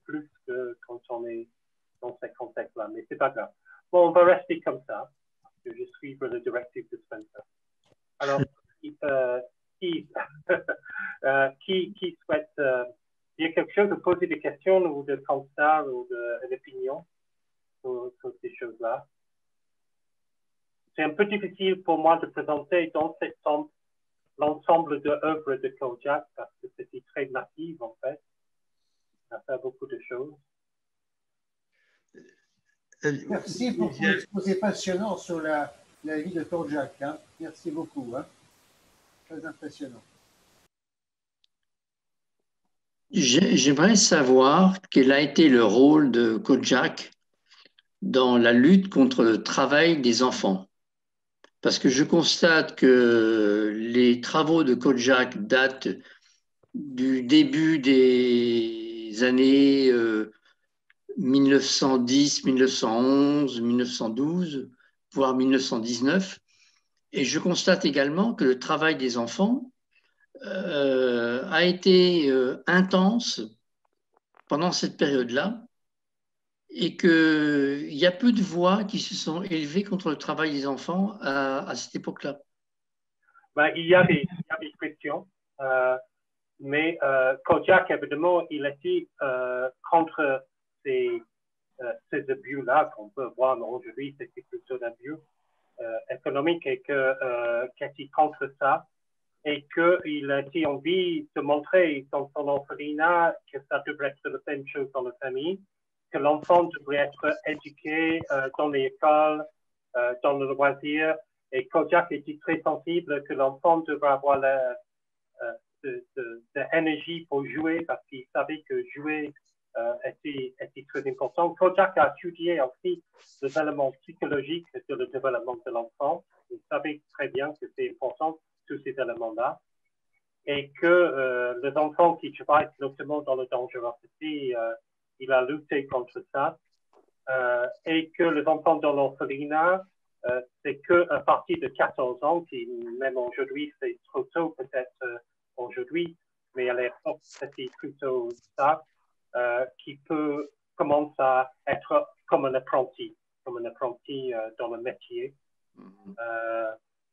A: plus que quand on est dans ce contexte-là, mais c'est pas grave. Bon, on va rester comme ça, parce que je suis le directive de Spencer. Alors, qui souhaite dire quelque chose, de poser des questions ou de constats ou d'opinion sur ces choses-là? C'est un peu difficile pour moi de présenter dans cette centre l'ensemble de œuvres de Kojak parce que c'était très natif en fait. Ça fait beaucoup de choses.
D: Merci pour ton exposé passionnant sur la vie de Kojak. Hein. Merci beaucoup. Hein. Très impressionnant.
I: J'aimerais savoir quel a été le rôle de Kojak dans la lutte contre le travail des enfants. Parce que je constate que les travaux de Kojak datent du début des années 1910, 1911, 1912, voire 1919. Et je constate également que le travail des enfants a été intense pendant cette période-là et qu'il y a peu de voix qui se sont élevées contre le travail des enfants à cette époque-là.
A: Ben, il y a des questions, mais Kojak, évidemment, il était contre ces abus-là qu'on peut voir aujourd'hui, c'était plutôt d'abus économiques et qu'il était contre ça et qu'il a été envie de montrer dans son orphelinat que ça devrait être la même chose dans la famille, que l'enfant devrait être éduqué dans l'école, dans le loisir. Et Kojak était très sensible que l'enfant devrait avoir de l'énergie pour jouer parce qu'il savait que jouer était très important. Kojak a étudié aussi les éléments psychologiques de le développement de l'enfant. Il savait très bien que c'est important, tous ces éléments-là. Et que les enfants qui travaillent notamment dans la dangerosité, il a lutté contre ça. Et que les enfants dans l'orphelinat, c'est qu'à partir de 14 ans, qui même aujourd'hui, c'est trop tôt peut-être aujourd'hui, mais à l'époque, c'était plutôt ça, qui peut commencer à être comme un apprenti dans le métier.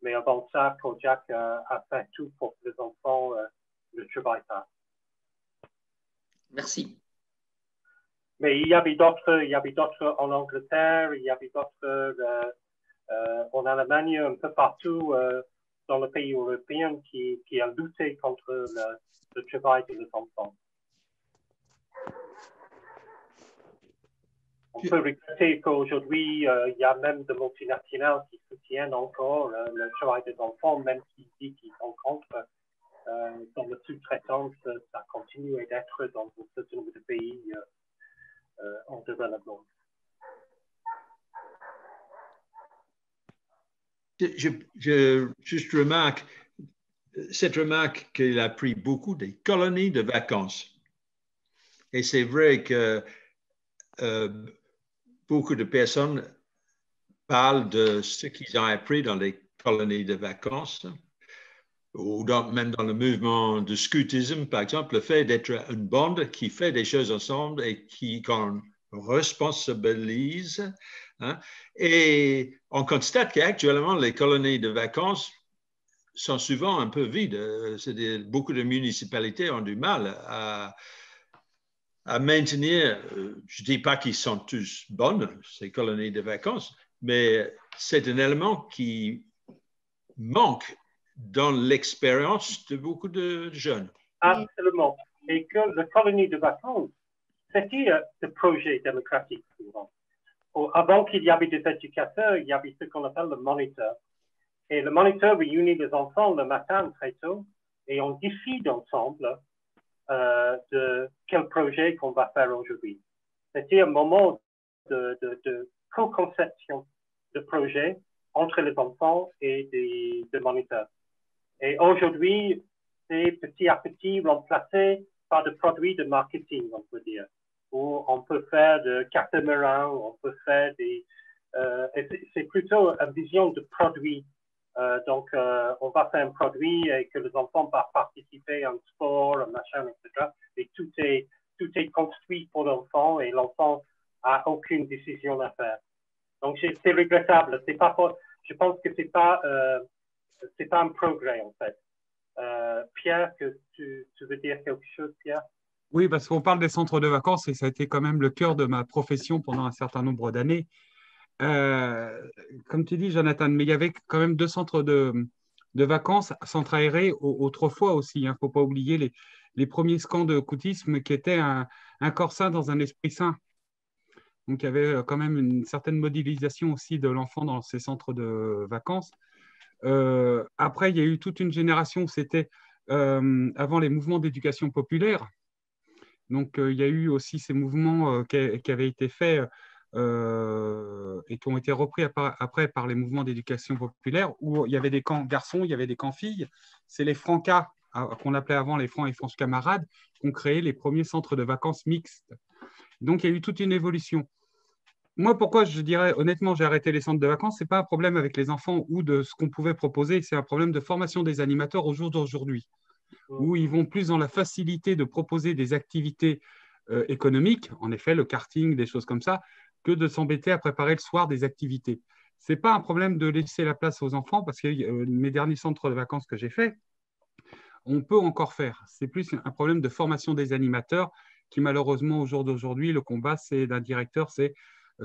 A: Mais avant ça, là, Kojak a fait tout pour que les enfants ne travaillent pas.
I: Merci.
A: Mais il y avait d'autres en Angleterre, il y avait d'autres en Allemagne, un peu partout dans les pays européens qui a lutté contre le travail des enfants. On peut regretter qu'aujourd'hui, il y a même des multinationales qui soutiennent encore le travail des enfants, même s'ils disent qu'ils sont contre. Dans la sous-traitance, ça continue d'être dans un certain nombre de pays en développement.
F: Je juste remarque, cette remarque qu'il a pris beaucoup des colonies de vacances. Et c'est vrai que beaucoup de personnes parlent de ce qu'ils ont appris dans les colonies de vacances, ou même dans le mouvement de scoutisme, par exemple, le fait d'être une bande qui fait des choses ensemble et qu'on responsabilise. Hein, et on constate qu'actuellement, les colonies de vacances sont souvent un peu vides. C'est-à-dire, beaucoup de municipalités ont du mal à maintenir, je ne dis pas qu'ils sont tous bonnes, ces colonies de vacances, mais c'est un élément qui manque dans l'expérience de beaucoup de jeunes.
A: Absolument. Et que la colonie de vacances, c'était des projets démocratiques souvent. Avant qu'il y avait des éducateurs, il y avait ce qu'on appelle le moniteur. Et le moniteur réunit les enfants le matin très tôt et on décide ensemble de quel projet qu'on va faire aujourd'hui. C'était un moment de co-conception de projet entre les enfants et des moniteurs. Et aujourd'hui, c'est petit à petit remplacé par des produits de marketing, on peut dire, où on peut faire de catamarans, on peut faire des... c'est plutôt une vision de produit. Donc, on va faire un produit et que les enfants vont participer à un sport, un machin, etc. Et tout est construit pour l'enfant et l'enfant n'a aucune décision à faire. Donc, c'est regrettable. Je pense que c'est pas un progrès, en fait. Pierre, que tu veux dire quelque chose, Pierre?
J: Oui, parce qu'on parle des centres de vacances et ça a été quand même le cœur de ma profession pendant un certain nombre d'années. Comme tu dis, Jonathan, mais il y avait quand même 2 centres de vacances, centres aérés autrefois aussi. Il ne faut pas oublier les premiers scans de scoutisme qui étaient un corps sain dans un esprit sain. Donc, il y avait quand même une certaine modélisation aussi de l'enfant dans ces centres de vacances. Après, il y a eu toute une génération où c'était avant les mouvements d'éducation populaire. Donc, il y a eu aussi ces mouvements qui avaient été faits et qui ont été repris après par les mouvements d'éducation populaire, où il y avait des camps garçons, il y avait des camps filles. C'est les Francas, qu'on appelait avant les Francs et Franches Camarades, qui ont créé les premiers centres de vacances mixtes. Donc, il y a eu toute une évolution. Moi, pourquoi je dirais honnêtement, j'ai arrêté les centres de vacances, ce n'est pas un problème avec les enfants ou de ce qu'on pouvait proposer, c'est un problème de formation des animateurs au jour d'aujourd'hui, où ils vont plus dans la facilité de proposer des activités économiques, en effet, le karting, des choses comme ça, que de s'embêter à préparer le soir des activités. Ce n'est pas un problème de laisser la place aux enfants, parce que mes derniers centres de vacances que j'ai faits, on peut encore faire. C'est plus un problème de formation des animateurs qui, malheureusement, au jour d'aujourd'hui, le combat d'un directeur, c'est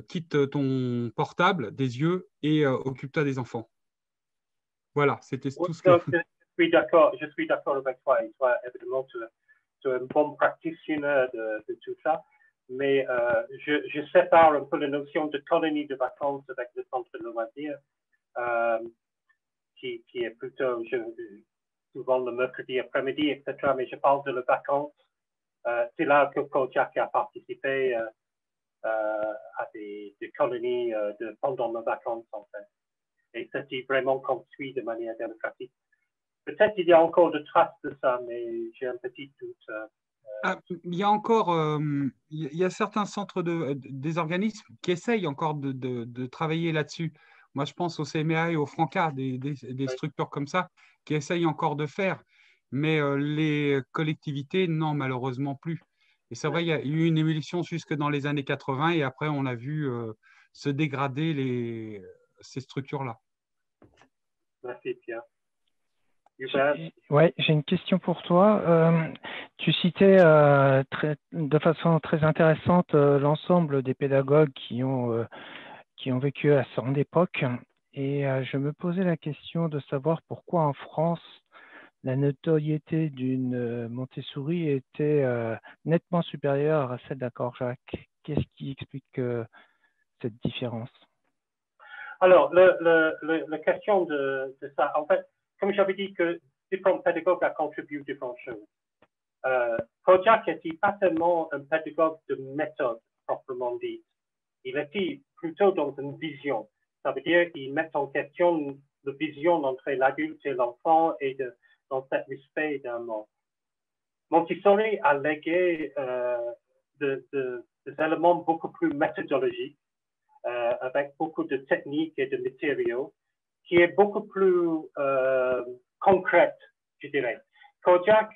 J: quitte ton portable des yeux et occupe-toi des enfants. Voilà, c'était tout ce que...
A: Je suis d'accord avec toi. Et toi, évidemment, tu es un bon praticien de tout ça. Mais je sépare un peu la notion de colonie de vacances avec le centre de loisirs, qui est plutôt souvent le mercredi après-midi, etc. Mais je parle de les vacances. C'est là que Kojak a participé à des colonies pendant les vacances, en fait. Et c'était vraiment construit de manière démocratique. Peut-être qu'il y a encore des traces de ça, mais j'ai un petit doute.
J: Il y a encore il y a certains centres des organismes qui essayent encore de travailler là-dessus. Moi, je pense au CMA et au Franca, des structures comme ça, qui essayent encore de faire. Mais les collectivités, non, malheureusement plus. Et c'est vrai, il y a eu une évolution jusque dans les années 80 et après, on a vu se dégrader ces structures-là.
A: Merci, Pierre.
G: Oui, j'ai une question pour toi. Tu citais de façon très intéressante l'ensemble des pédagogues qui ont vécu à son époque. Et je me posais la question de savoir pourquoi en France, la notoriété d'une Montessori était nettement supérieure à celle d'un Korjak. Qu'est-ce qui explique cette différence?
A: Alors, la question de ça, en fait, comme j'avais dit que différents pédagogues ont contribué à différentes choses. Korjak n'était pas tellement un pédagogue de méthode proprement dit. Il était plutôt dans une vision. Ça veut dire qu'il met en question la vision entre l'adulte et l'enfant et dans cet respect d'un monde. Montessori a légué des éléments beaucoup plus méthodologiques, avec beaucoup de techniques et de matériaux, qui est beaucoup plus concrète, je dirais. Korjak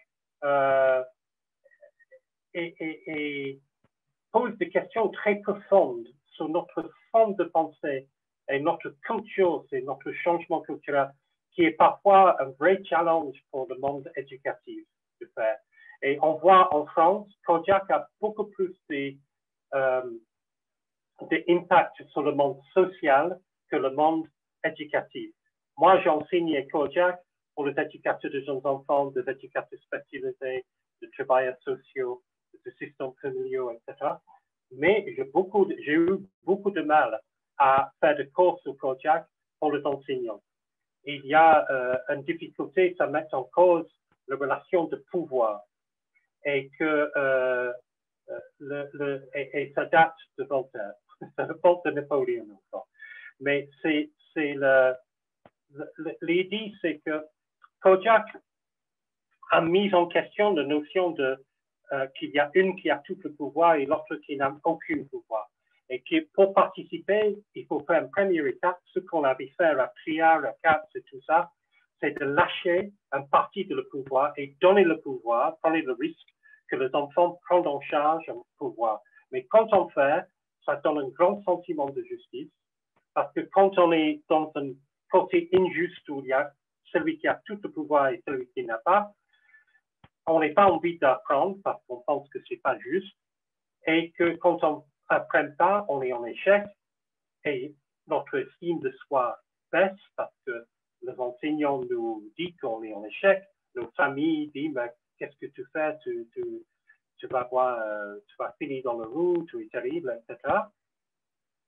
A: pose des questions très profondes sur notre forme de pensée et notre culture, c'est notre changement culturel, qui est parfois un vrai challenge pour le monde éducatif de faire. Et on voit en France, Korjak a beaucoup plus d'impact sur le monde social que le monde éducatif. Moi, j'ai enseigné Korjak pour les éducateurs de jeunes enfants, des éducateurs spécialisés, de travailleurs sociaux, de systèmes familiaux, etc. Mais j'ai eu beaucoup de mal à faire des cours sur Korjak pour les enseignants. Il y a une difficulté, ça met en cause la relation de pouvoir et que et ça date de Voltaire. Ça date de Napoléon encore. Mais l'idée, c'est que Korjak a mis en question la notion de qu'il y a une qui a tout le pouvoir et l'autre qui n'a aucun pouvoir. Et que pour participer, il faut faire une première étape, ce qu'on avait fait à Trier, à Katz et tout ça, c'est de lâcher une partie de le pouvoir et donner le pouvoir, prendre le risque que les enfants prennent en charge un pouvoir. Mais quand on fait, ça donne un grand sentiment de justice, parce que quand on est dans un côté injuste où il y a celui qui a tout le pouvoir et celui qui n'a pas, on n'a pas envie d'apprendre parce qu'on pense que c'est pas juste, et que quand on n'apprend pas, on est en échec, et notre estime de soi baisse parce que les enseignants nous disent qu'on est en échec, nos familles disent mais qu'est-ce que tu fais, tu vas finir dans le roue, tu es terrible, etc.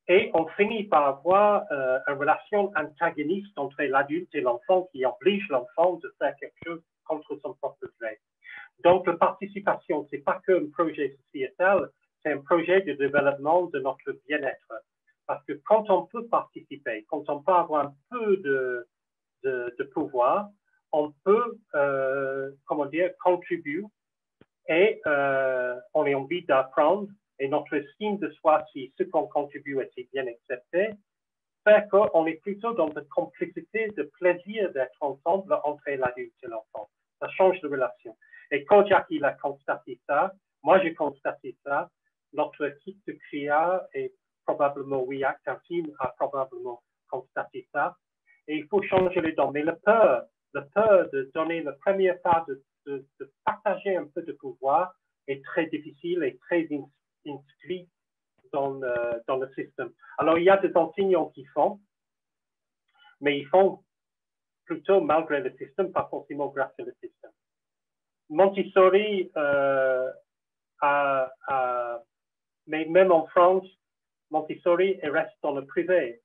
A: Et on finit par avoir une relation antagoniste entre l'adulte et l'enfant qui oblige l'enfant de faire quelque chose contre son propre gré. Donc, la participation, ce n'est pas qu'un projet sociétal, c'est un projet de développement de notre bien-être. Parce que quand on peut participer, quand on peut avoir un peu de pouvoir, on peut, contribuer et on a envie d'apprendre et notre estime de soi, si ce qu'on contribue est bien accepté, fait qu'on est plutôt dans une complicité de plaisir d'être ensemble entre l'adulte et l'enfant. Ça change de relation. Et Korjak, il a constaté ça. Moi, j'ai constaté ça. Notre équipe de CRIA et probablement WIAC, un team a probablement constaté ça. Et il faut changer les dons. Mais la peur de donner le premier pas, de partager un peu de pouvoir est très difficile et très inscrit dans le système. Alors, il y a des enseignants qui font, mais ils font plutôt malgré le système, pas forcément grâce au système. Montessori mais même en France, Montessori reste dans le privé.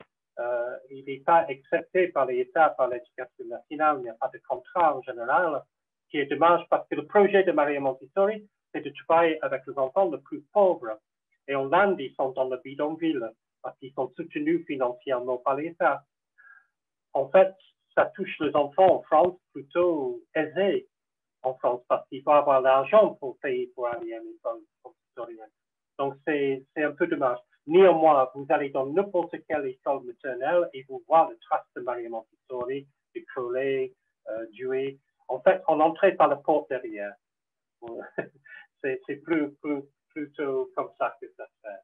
A: Il n'est pas accepté par l'État, par l'éducation nationale, il n'y a pas de contrat en général, qui est dommage parce que le projet de Maria Montessori, c'est de travailler avec les enfants les plus pauvres. Et en Inde, ils sont dans le bidonville parce qu'ils sont soutenus financièrement par l'État. En fait, ça touche les enfants en France plutôt aisés en France parce qu'il faut avoir l'argent pour payer pour aller à l'école montessorienne. Donc, c'est un peu dommage. Néanmoins, vous allez dans n'importe quelle école maternelle et vous voyez les traces de Maria Montessori, de Crowley, Dewey. En fait, on entrait par la porte derrière. C'est plutôt comme ça que ça se fait.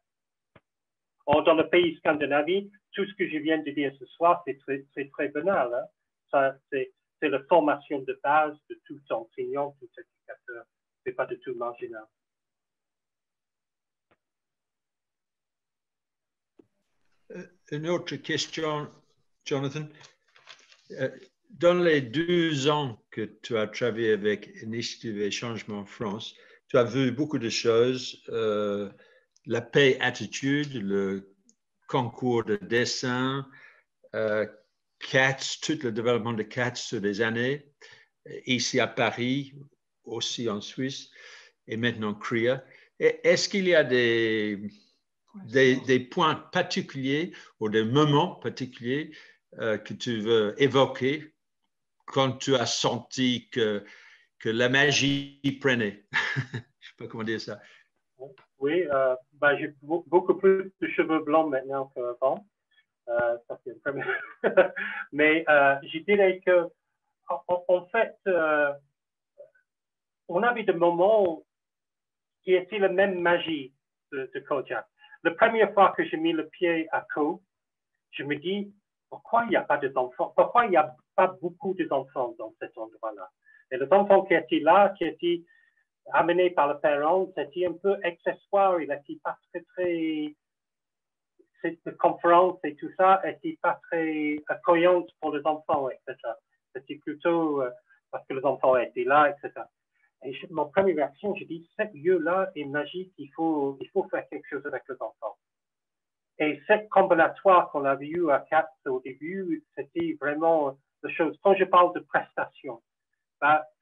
A: Or, dans le pays scandinave, tout ce que je viens de dire ce soir, c'est très banal. Hein? c'est la formation de base de tout enseignant, tout éducateur. Ce n'est pas du tout marginal.
F: Une autre question, Jonathan. Dans les 12 ans que tu as travaillé avec Initiative et Changement France, tu as vu beaucoup de choses, la Pay Attitude, le concours de dessin, CATS, tout le développement de CATS sur des années, ici à Paris, aussi en Suisse, et maintenant CREA. Est-ce qu'il y a des points particuliers ou des moments particuliers que tu veux évoquer quand tu as senti que la magie prenait? Je ne sais pas comment dire ça.
A: Oui, j'ai beaucoup plus de cheveux blancs maintenant qu'avant. Ça, c'est une première. Mais je dirais que, en fait, on avait des moments qui étaient la même magie de Kojak. La première fois que j'ai mis le pied à Ko, je me dis, pourquoi il n'y a pas d'enfants? Pourquoi il n'y a pas beaucoup d'enfants dans cet endroit-là? Et les enfants qui étaient là, qui étaient amenés par le parent, c'était un peu accessoire. Il n'était pas très cette conférence et tout ça n'était pas très accueillante pour les enfants, etc. C'était plutôt parce que les enfants étaient là, etc. Et mon première réaction, je dis, ce lieu-là est magique, il faut faire quelque chose avec les enfants. Et cette combinatoire qu'on avait eu à CATS au début, c'était vraiment la chose. Quand je parle de prestations,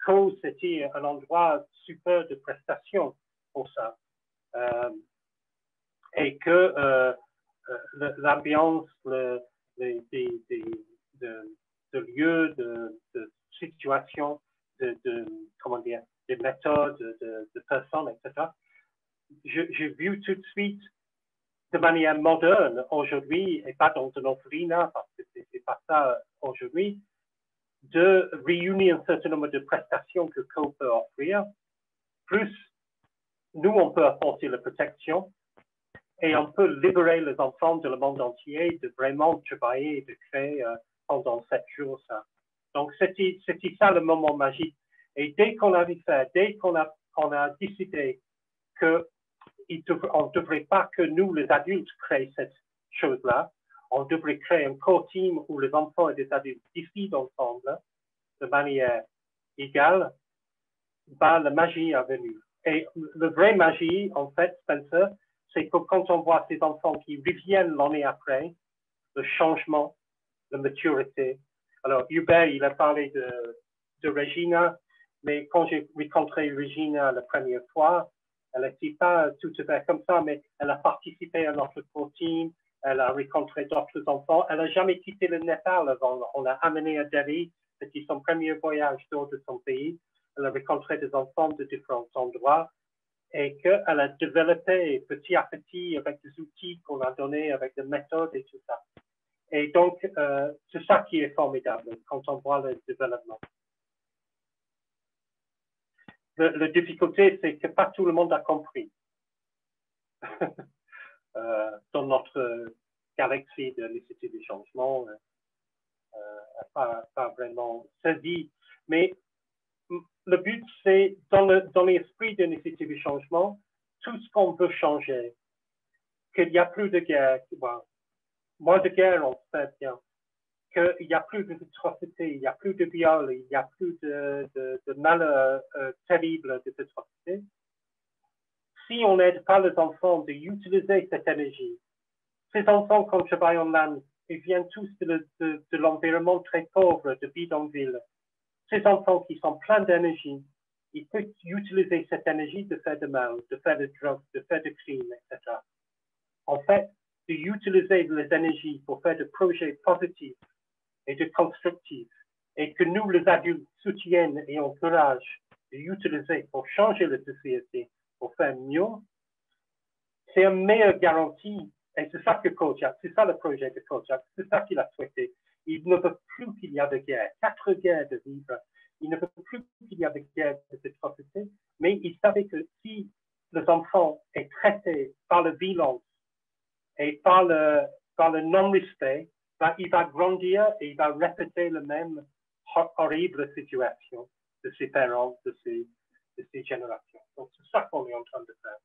A: Co, c'était un endroit super de prestations pour ça. Et que l'ambiance, le lieu, de situation, comment dire, de méthodes, de personnes, etc. J'ai vu tout de suite de manière moderne aujourd'hui, et pas dans un orphelinat, parce que c'est pas ça aujourd'hui, de réunir un certain nombre de prestations que Co peut offrir, plus nous, on peut apporter la protection, et on peut libérer les enfants de le monde entier de vraiment travailler et de créer pendant 7 jours ça. Donc, c'était ça le moment magique. Et dès qu'on avait fait, dès qu'on a décidé qu'on ne devrait pas que nous, les adultes, créer cette chose-là, on devrait créer un co-team où les enfants et les adultes décident ensemble de manière égale, la magie est venue. Et la vraie magie, en fait, Spencer, c'est que quand on voit ces enfants qui reviennent l'année après, le changement, la maturité. Alors, Hubert, il a parlé de Regina, mais quand j'ai rencontré Regina la première fois, elle n'était pas tout à fait comme ça, mais elle a participé à notre team, elle a rencontré d'autres enfants. Elle n'a jamais quitté le Népal avant. On l'a amenée à Delhi, c'était son premier voyage hors de son pays. Elle a rencontré des enfants de différents endroits et qu'elle a développé petit à petit avec des outils qu'on a donnés, avec des méthodes et tout ça. Et donc, c'est ça qui est formidable quand on voit le développement. La difficulté, c'est que pas tout le monde a compris. Dans notre galaxie de l'initiative du changement, pas vraiment saisi. Mais le but, c'est dans l'esprit de l'initiative du changement, tout ce qu'on veut changer, qu'il n'y a plus de guerre, moins de guerre, on sait bien, qu'il n'y a plus d'atrocité, il n'y a plus de viol, il n'y a plus de malheur terrible, d'atrocité. Si on n'aide pas les enfants d'utiliser cette énergie, ces enfants, quand je travaille en Inde, ils viennent tous de l'environnement très pauvre, de bidonville. Ces enfants qui sont pleins d'énergie, ils peuvent utiliser cette énergie de faire de mal, de faire de drogue, de faire de crimes, etc. En fait, d'utiliser les énergies pour faire des projets positifs et de constructifs, et que nous, les adultes, soutiennent et encouragent d'utiliser pour changer la société, pour faire mieux, c'est une meilleure garantie. Et c'est ça que Kojak, c'est ça le projet de Kojak, c'est ça qu'il a souhaité. Il ne veut plus qu'il y ait de guerre, 4 guerres de vivre. Il ne veut plus qu'il y ait de guerre de cette société, mais il savait que si les enfants sont traités par la violence et par le non-respect, il va grandir et il va répéter le même horrible situation de ces parents, de ces générations. Donc, c'est ça qu'on est en train de faire.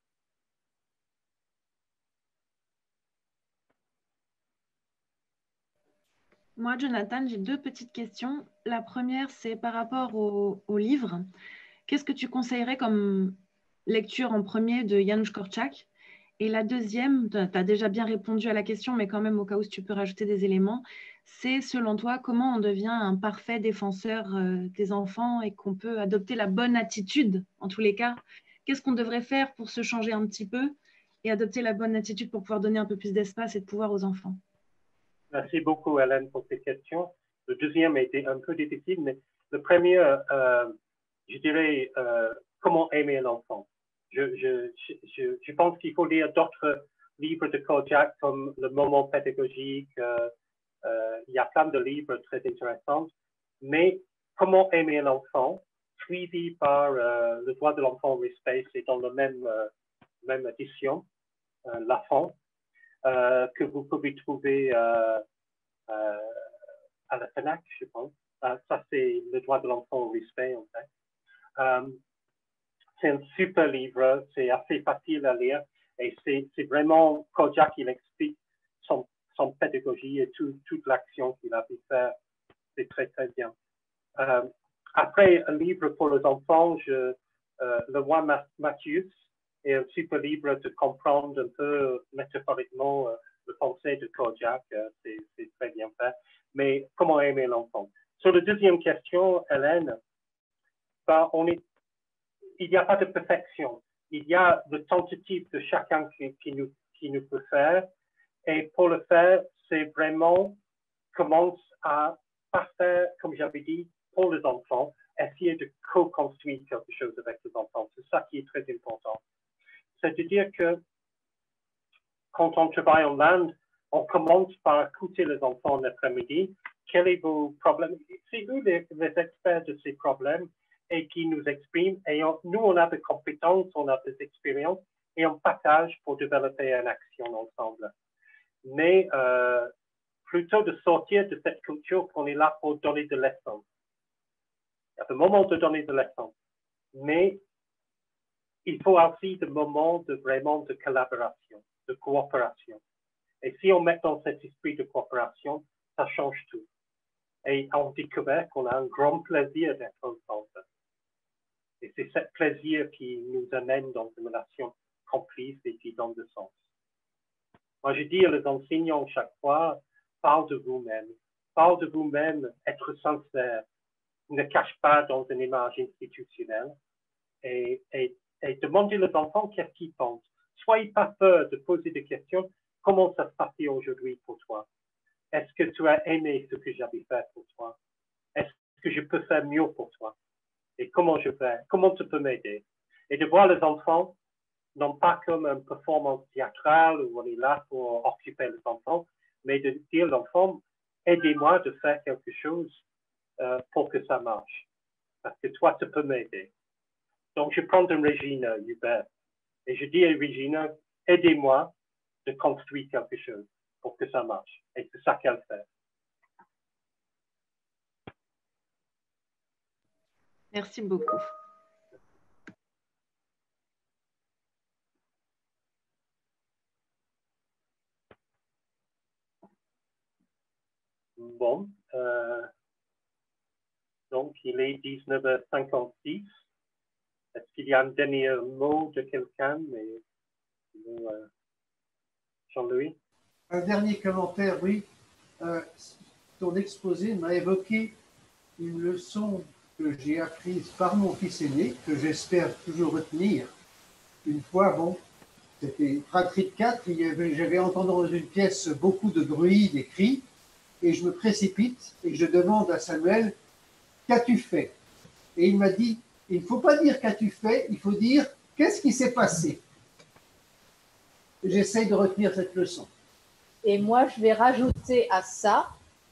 H: Moi, Jonathan, j'ai deux petites questions. La première, c'est par rapport au livre. Qu'est-ce que tu conseillerais comme lecture en premier de Janusz Korczak? Et la deuxième, tu as déjà bien répondu à la question, mais quand même, au cas où tu peux rajouter des éléments, c'est selon toi, comment on devient un parfait défenseur des enfants et qu'on peut adopter la bonne attitude en tous les cas? Qu'est-ce qu'on devrait faire pour se changer un petit peu et adopter la bonne attitude pour pouvoir donner un peu plus d'espace et de pouvoir aux enfants?
A: Merci beaucoup, Hélène, pour ces questions. Le deuxième a été un peu difficile, mais le premier, je dirais, comment aimer un enfant. Je pense qu'il faut lire d'autres livres de Korczak comme Le moment pédagogique. Il y a plein de livres très intéressants. Mais comment aimer un enfant, suivi par le droit de l'enfant au respect, c'est dans la même édition, l'enfant. Que vous pouvez trouver à la FNAC, je pense. Ça, c'est le droit de l'enfant au respect, en fait. C'est un super livre, c'est assez facile à lire et c'est vraiment Korczak, il explique son pédagogie et toute l'action qu'il a pu faire. C'est très, très bien. Après, un livre pour les enfants, Le roi Mathius, est un super livre de comprendre un peu métaphoriquement le pensée de Korczak. C'est très bien fait. Mais comment aimer l'enfant? Sur la deuxième question, Hélène, il n'y a pas de perfection. Il y a le tentative de chacun qui nous peut faire. Et pour le faire, c'est vraiment commence à parfaire, comme j'avais dit, pour les enfants, essayer de co-construire quelque chose avec les enfants. C'est ça qui est très important. C'est-à-dire que quand on travaille en Inde, on commence par écouter les enfants l'après-midi. Quels sont vos problèmes? C'est eux les experts de ces problèmes et qui nous expriment. Et nous, on a des compétences, on a des expériences et on partage pour développer une action ensemble. Mais plutôt de sortir de cette culture qu'on est là pour donner de leçons. Il y a des moments de donner de leçons. Mais il faut aussi des moments vraiment de collaboration, de coopération. Et si on met dans cet esprit de coopération, ça change tout. Et on découvre qu'on a un grand plaisir d'être ensemble. Et c'est ce plaisir qui nous amène dans une relation complice et qui donne du sens. Moi, je dis à les enseignants chaque fois, parle de vous-même, être sincère, ne cache pas dans une image institutionnelle et demandez aux enfants qu'est-ce qu'ils pensent. Soyez pas peur de poser des questions. Comment ça se passe aujourd'hui pour toi? Est-ce que tu as aimé ce que j'avais fait pour toi? Est-ce que je peux faire mieux pour toi? Et comment je fais? Comment tu peux m'aider? Et de voir les enfants, non pas comme une performance théâtrale où on est là pour occuper les enfants, mais de dire à l'enfant, aidez-moi de faire quelque chose pour que ça marche. Parce que toi, tu peux m'aider. Donc, je prends une Regina Hubert et je dis à Regina, aidez-moi de construire quelque chose pour que ça marche. Et c'est ça qu'elle fait.
H: Merci beaucoup.
A: Bon, donc il est 19h56. Est-ce qu'il y a un dernier mot de quelqu'un? Jean-Louis?
D: Un dernier commentaire, oui. Ton exposé m'a évoqué une leçon que j'ai apprise par mon fils aîné, que j'espère toujours retenir. Une fois, bon, c'était fratrie de 4, j'avais entendu dans une pièce beaucoup de bruit, des cris, et je me précipite et je demande à Samuel, qu'as-tu fait? Et il m'a dit, il ne faut pas dire qu'as-tu fait, il faut dire qu'est-ce qui s'est passé. J'essaye de retenir cette leçon.
K: Et moi, je vais rajouter à ça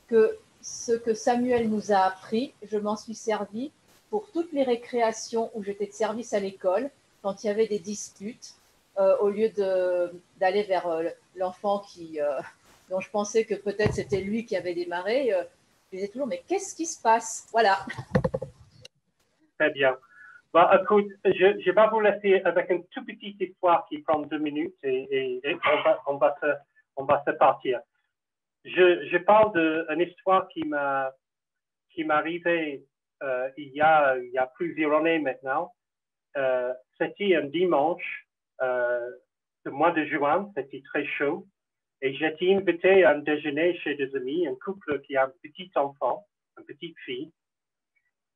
K: que ce que Samuel nous a appris, je m'en suis servi pour toutes les récréations où j'étais de service à l'école, quand il y avait des disputes, au lieu d'aller vers l'enfant dont je pensais que peut-être c'était lui qui avait démarré, Je disais toujours, mais qu'est-ce qui se passe? Voilà.
A: Très bien. Bah, écoute, je vais vous laisser avec une toute petite histoire qui prend 2 minutes et on va se partir. Je parle d'une histoire qui m'est arrivée il y a plusieurs années maintenant. C'était un dimanche du mois de juin, c'était très chaud. Et j'étais invité à un déjeuner chez des amis, un couple qui a un petit enfant, une petite fille,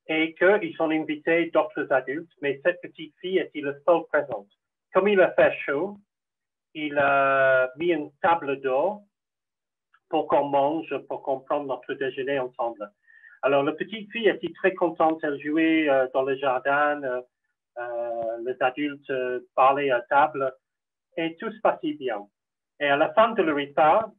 A: et qu'ils sont invités d'autres adultes, mais cette petite fille était la seule présente. Comme il a fait chaud, il a mis une table d'eau pour qu'on mange, pour qu'on prenne notre déjeuner ensemble. Alors, la petite fille était très contente, elle jouait dans le jardin, les adultes parlaient à table, et tout se passait bien. Et à la fin de le repas,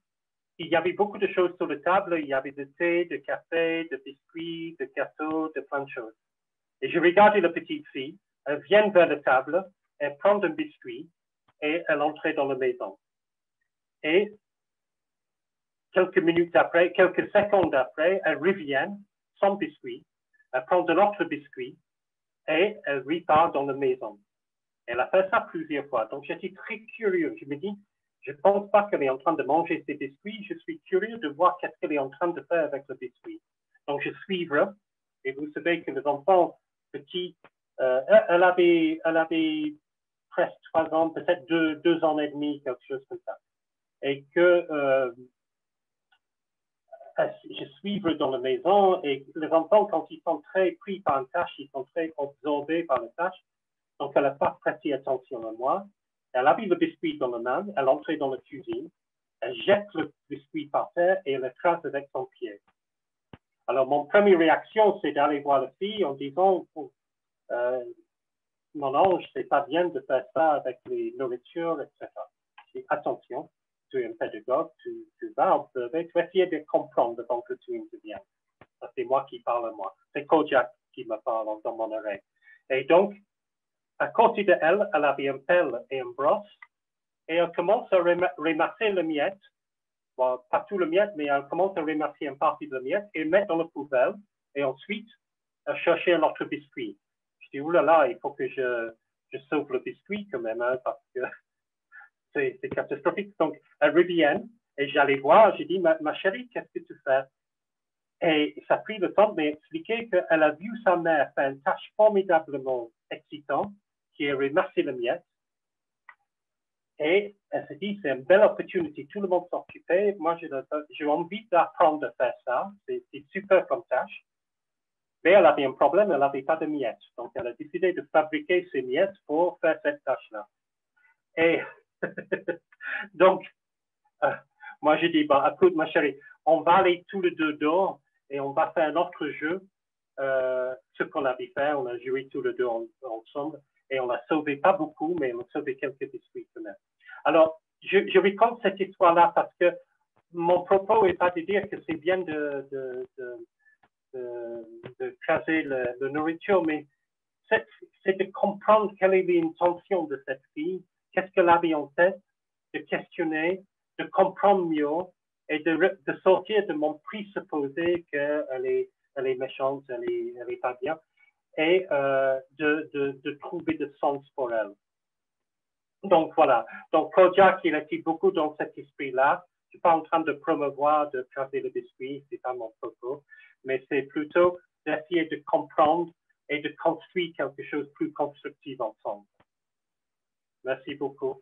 A: il y avait beaucoup de choses sur la table. Il y avait de thé, de café, de biscuits, de gâteaux, de plein de choses. Et je regardais la petite fille. Elle vient vers la table, elle prend un biscuit et elle entrait dans la maison. Et quelques minutes après, quelques secondes après, elle revient sans biscuit. Elle prend un autre biscuit et elle repart dans la maison. Elle a fait ça plusieurs fois. Donc, j'étais très curieux. Je me dis, je ne pense pas qu'elle est en train de manger ses biscuits. Je suis curieux de voir qu'est-ce qu'elle est en train de faire avec le biscuit. Donc, je suivrai. Et vous savez que les enfants petits, elle avait presque 3 ans, peut-être 2 ans et demi, quelque chose comme ça. Et que je suivrai dans la maison. Et les enfants, quand ils sont très pris par une tâche, ils sont très absorbés par la tâche. Donc, elle n'a pas prêté attention à moi. Elle avait le biscuit dans la main, elle entrait dans la cuisine, elle jette le biscuit par terre et elle l'écrase avec son pied. Alors, mon première réaction, c'est d'aller voir la fille en disant, mon ange, c'est pas bien de faire ça avec les nourritures, etc. Je dis, attention, tu es un pédagogue, tu vas observer, tu vas essayer de comprendre avant que tu interviennes. C'est moi qui parle à moi. C'est Kojak qui me parle dans mon oreille. Et donc, à côté d'elle, elle avait un pelle et une brosse, et elle commence à ramasser le miette, bon, pas tout le miette, mais elle commence à ramasser une partie de la miette et mettre dans la poubelle, et ensuite, elle cherchait un autre biscuit. Je dis, oulala, il faut que je sauve le biscuit quand même, hein, parce que c'est catastrophique. Donc, elle revient, et j'allais voir, j'ai dit, ma chérie, qu'est-ce que tu fais? Et ça a pris le temps de m'expliquer qu'elle a vu sa mère faire une tâche formidablement excitante, qui a ramassé le miette. Et elle s'est dit, c'est une belle opportunité. Tout le monde s'occupait. Moi, j'ai envie d'apprendre à faire ça. C'est super comme tâche. Mais elle avait un problème, elle n'avait pas de miettes. Donc, elle a décidé de fabriquer ces miettes pour faire cette tâche-là. Et donc, moi, j'ai dit, bah, écoute, ma chérie, on va aller tous les deux dehors et on va faire un autre jeu. Ce qu'on avait fait, on a joué tous les deux ensemble. Et on a sauvé pas beaucoup, mais on a sauvé quelques biscuits quand même. Alors, je raconte cette histoire-là parce que mon propos n'est pas de dire que c'est bien de craser la nourriture, mais c'est de comprendre quelle est l'intention de cette fille, qu'est-ce qu'elle avait en tête, de questionner, de comprendre mieux et de sortir de mon présupposé qu'elle est méchante, elle est pas bien, et de trouver du sens pour elle. Donc voilà. Donc Kojak, il était beaucoup dans cet esprit-là. Je ne suis pas en train de promouvoir de craser le biscuit, c'est pas mon propos, mais c'est plutôt d'essayer de comprendre et de construire quelque chose de plus constructif ensemble. Merci beaucoup.